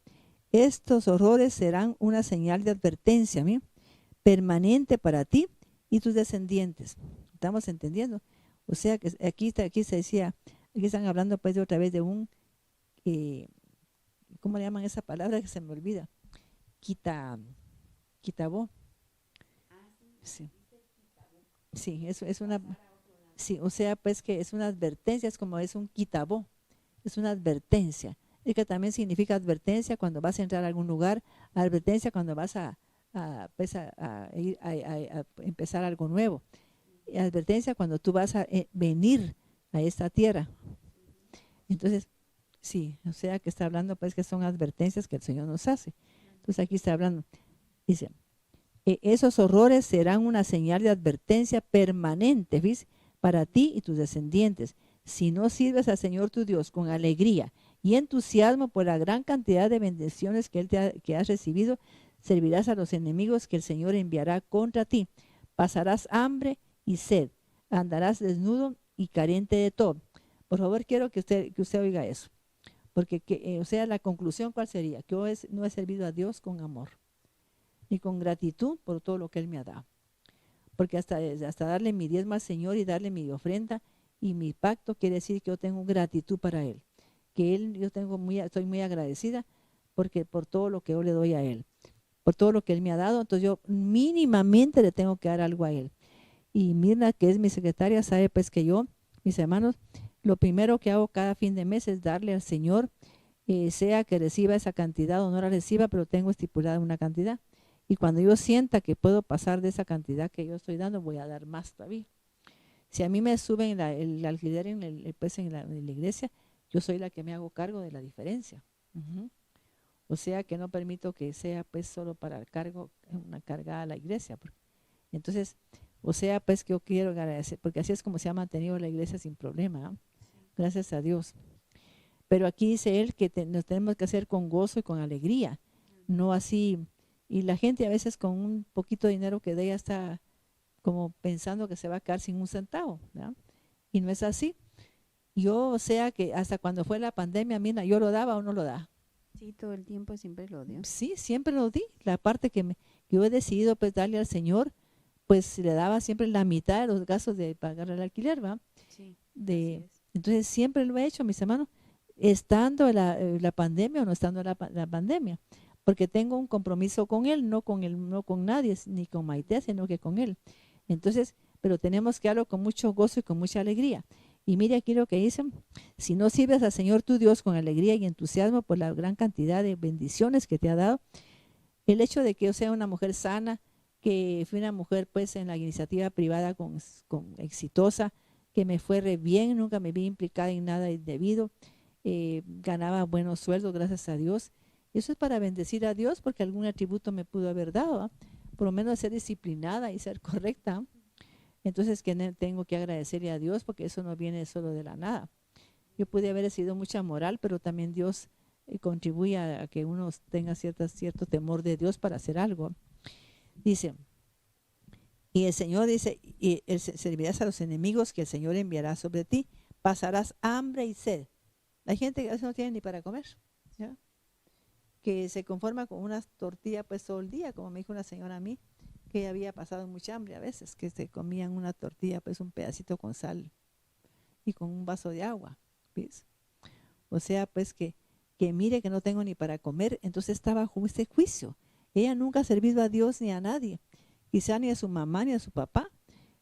Estos horrores serán una señal de advertencia, ¿sí?, permanente para ti y tus descendientes. ¿Estamos entendiendo? O sea que aquí se decía, aquí están hablando pues de otra vez de un, ¿cómo le llaman esa palabra que se me olvida? Quitabó. Sí. Sí, eso es una, sí, o sea pues que es una advertencia, es como es un quitabó, es una advertencia. Y que también significa advertencia cuando vas a entrar a algún lugar, advertencia cuando vas a empezar algo nuevo, y advertencia cuando tú vas a venir a esta tierra. Entonces, sí, o sea que está hablando pues que son advertencias que el Señor nos hace. Entonces aquí está hablando, dice, esos horrores serán una señal de advertencia permanente, ¿ves?, para ti y tus descendientes. Si no sirves al Señor tu Dios con alegría y entusiasmo por la gran cantidad de bendiciones que has recibido, servirás a los enemigos que el Señor enviará contra ti. Pasarás hambre y sed, andarás desnudo y carente de todo. Por favor, quiero que usted oiga eso, porque o sea, la conclusión, ¿cuál sería? Que yo no he servido a Dios con amor y con gratitud por todo lo que Él me ha dado. Porque hasta darle mi diezmo al Señor y darle mi ofrenda y mi pacto, quiere decir que yo tengo gratitud para Él. Que estoy muy agradecida porque por todo lo que yo le doy a Él, por todo lo que Él me ha dado, entonces yo mínimamente le tengo que dar algo a Él. Y Mirna, que es mi secretaria, sabe pues que yo, mis hermanos, lo primero que hago cada fin de mes es darle al Señor, sea que reciba esa cantidad o no la reciba, pero tengo estipulada una cantidad. Y cuando yo sienta que puedo pasar de esa cantidad que yo estoy dando, voy a dar más todavía. Si a mí me suben el alquiler en la iglesia, yo soy la que me hago cargo de la diferencia. O sea que no permito que sea pues solo para el cargo, una carga a la iglesia. Entonces, o sea pues que yo quiero agradecer, porque así es como se ha mantenido la iglesia sin problema, ¿no? Gracias a Dios. Pero aquí dice él que nos tenemos que hacer con gozo y con alegría, no así. Y la gente a veces con un poquito de dinero que dé ya está como pensando que se va a quedar sin un centavo, ¿verdad? Y no es así. Yo, o sea que hasta cuando fue la pandemia, mira, yo lo daba o no lo daba. Sí, todo el tiempo siempre lo dio. Sí, siempre lo di. La parte que yo he decidido pues darle al Señor, pues le daba siempre la mitad de los gastos de pagar el alquiler, ¿va? Sí, entonces siempre lo he hecho, mis hermanos, estando la pandemia o no estando la pandemia, porque tengo un compromiso con Él, no con nadie, ni con Maite, sino que con Él. Entonces, pero tenemos que hacerlo con mucho gozo y con mucha alegría. Y mire aquí lo que dicen: si no sirves al Señor tu Dios con alegría y entusiasmo por la gran cantidad de bendiciones que te ha dado, El hecho de que yo sea una mujer sana, que fui una mujer pues en la iniciativa privada con exitosa, que me fue re bien, nunca me vi implicada en nada indebido, ganaba buenos sueldos, gracias a Dios. Eso es para bendecir a Dios, porque algún atributo me pudo haber dado, ¿ah? Por lo menos ser disciplinada y ser correcta. Entonces, que tengo que agradecerle a Dios, porque eso no viene solo de la nada. Yo pude haber sido mucha moral, pero también Dios contribuye a que uno tenga cierto temor de Dios para hacer algo. Dice, y el Señor dice, y servirás a los enemigos que el Señor enviará sobre ti, pasarás hambre y sed. Hay gente que a veces no tiene ni para comer, ¿ya? Que se conforma con unas tortillas pues todo el día, como me dijo una señora a mí, que había pasado mucha hambre a veces, que se comían una tortilla pues un pedacito con sal y con un vaso de agua, ¿ves? O sea pues que mire que no tengo ni para comer, entonces está bajo este juicio. Ella nunca ha servido a Dios ni a nadie, quizá ni a su mamá ni a su papá,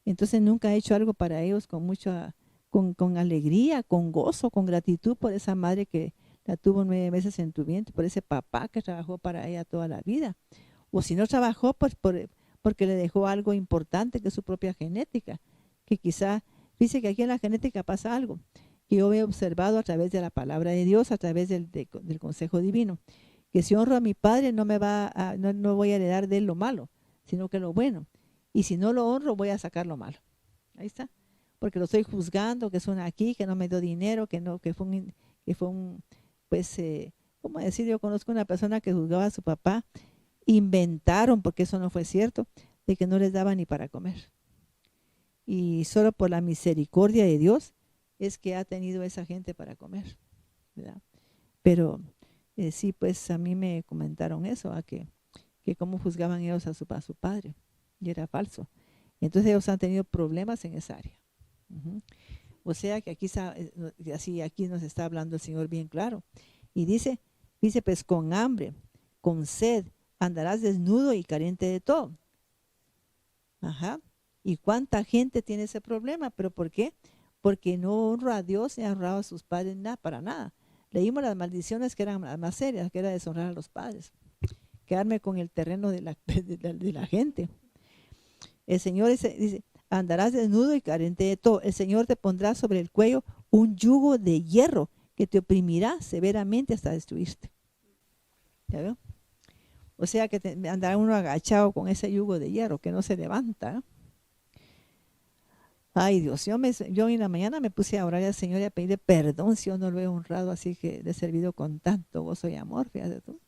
entonces nunca ha hecho algo para ellos con mucha, con alegría, con gozo, con gratitud por esa madre que la tuvo 9 meses en tu vientre, por ese papá que trabajó para ella toda la vida. O si no trabajó, pues porque le dejó algo importante, que es su propia genética, que quizá, dice que aquí en la genética pasa algo, que yo he observado a través de la palabra de Dios, a través del consejo divino, que si honro a mi padre no voy a heredar de él lo malo, sino que lo bueno. Y si no lo honro, voy a sacar lo malo. Ahí está. Porque lo estoy juzgando, que es una aquí, que no me dio dinero, que fue un pues, ¿cómo decir? Yo conozco una persona que juzgaba a su papá, inventaron, porque eso no fue cierto, de que no les daba ni para comer. Y solo por la misericordia de Dios es que ha tenido esa gente para comer, ¿verdad? Pero sí, pues a mí me comentaron eso, que cómo juzgaban ellos a su padre, y era falso. Entonces ellos han tenido problemas en esa área. O sea que aquí nos está hablando el Señor bien claro. Y dice pues con hambre, con sed, andarás desnudo y carente de todo. Ajá. ¿Y cuánta gente tiene ese problema? ¿Pero por qué? Porque no honra a Dios ni ha honrado a sus padres para nada. Leímos las maldiciones que eran las más serias, que era deshonrar a los padres. Quedarme con el terreno de la gente. El Señor dice, andarás desnudo y carente de todo. El Señor te pondrá sobre el cuello un yugo de hierro que te oprimirá severamente hasta destruirte. ¿Ya veo? O sea que andará uno agachado con ese yugo de hierro que no se levanta. Ay Dios, yo en la mañana me puse a orar al Señor y a pedirle perdón si yo no lo he honrado, así que le he servido con tanto gozo y amor, fíjate tú.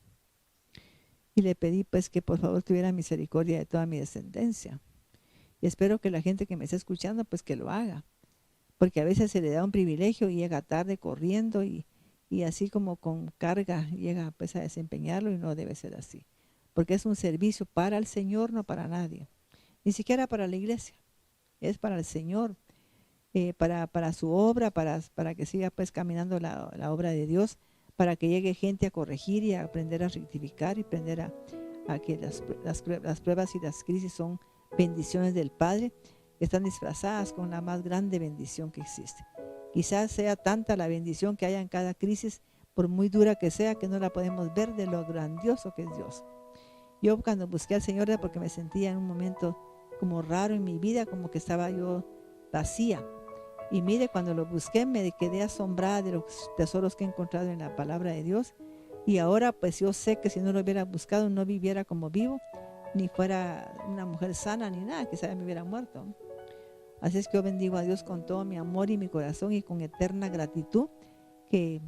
Y le pedí pues que por favor tuviera misericordia de toda mi descendencia. Y espero que la gente que me está escuchando pues que lo haga. Porque a veces se le da un privilegio y llega tarde corriendo y así como con carga llega pues a desempeñarlo, y no debe ser así. Porque es un servicio para el Señor, no para nadie. Ni siquiera para la iglesia. Es para el Señor, para su obra, para que siga pues caminando la obra de Dios, para que llegue gente a corregir y a aprender a rectificar y aprender a que las pruebas y las crisis son bendiciones del Padre, que están disfrazadas con la más grande bendición que existe. Quizás sea tanta la bendición que haya en cada crisis, por muy dura que sea, que no la podemos ver de lo grandioso que es Dios. Yo cuando busqué al Señor era porque me sentía en un momento como raro en mi vida, como que estaba yo vacía. Y mire, cuando lo busqué me quedé asombrada de los tesoros que he encontrado en la palabra de Dios. Y ahora pues yo sé que si no lo hubiera buscado no viviera como vivo, ni fuera una mujer sana ni nada, quizás me hubiera muerto. Así es que yo bendigo a Dios con todo mi amor y mi corazón y con eterna gratitud, que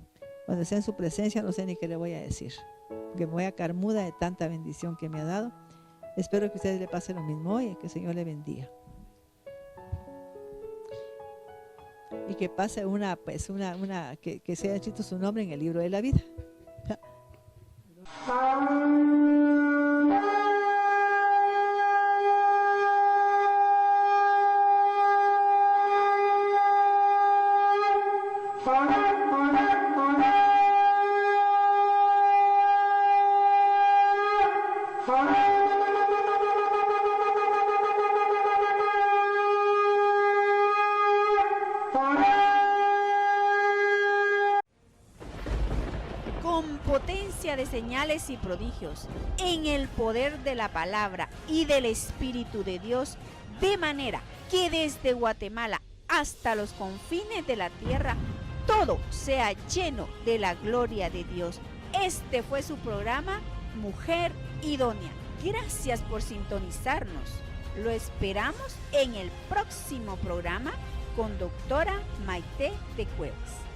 cuando esté en su presencia no sé ni qué le voy a decir, porque me voy a quedar muda de tanta bendición que me ha dado. Espero que a ustedes le pase lo mismo hoy y que el Señor le bendiga. Y que pase que sea escrito su nombre en el libro de la vida. abundancia de señales y prodigios, en el poder de la palabra y del Espíritu de Dios, de manera que desde Guatemala hasta los confines de la tierra, todo sea lleno de la gloria de Dios. Este fue su programa Mujer Idónea. Gracias por sintonizarnos. Lo esperamos en el próximo programa con doctora Maite de Cuevas.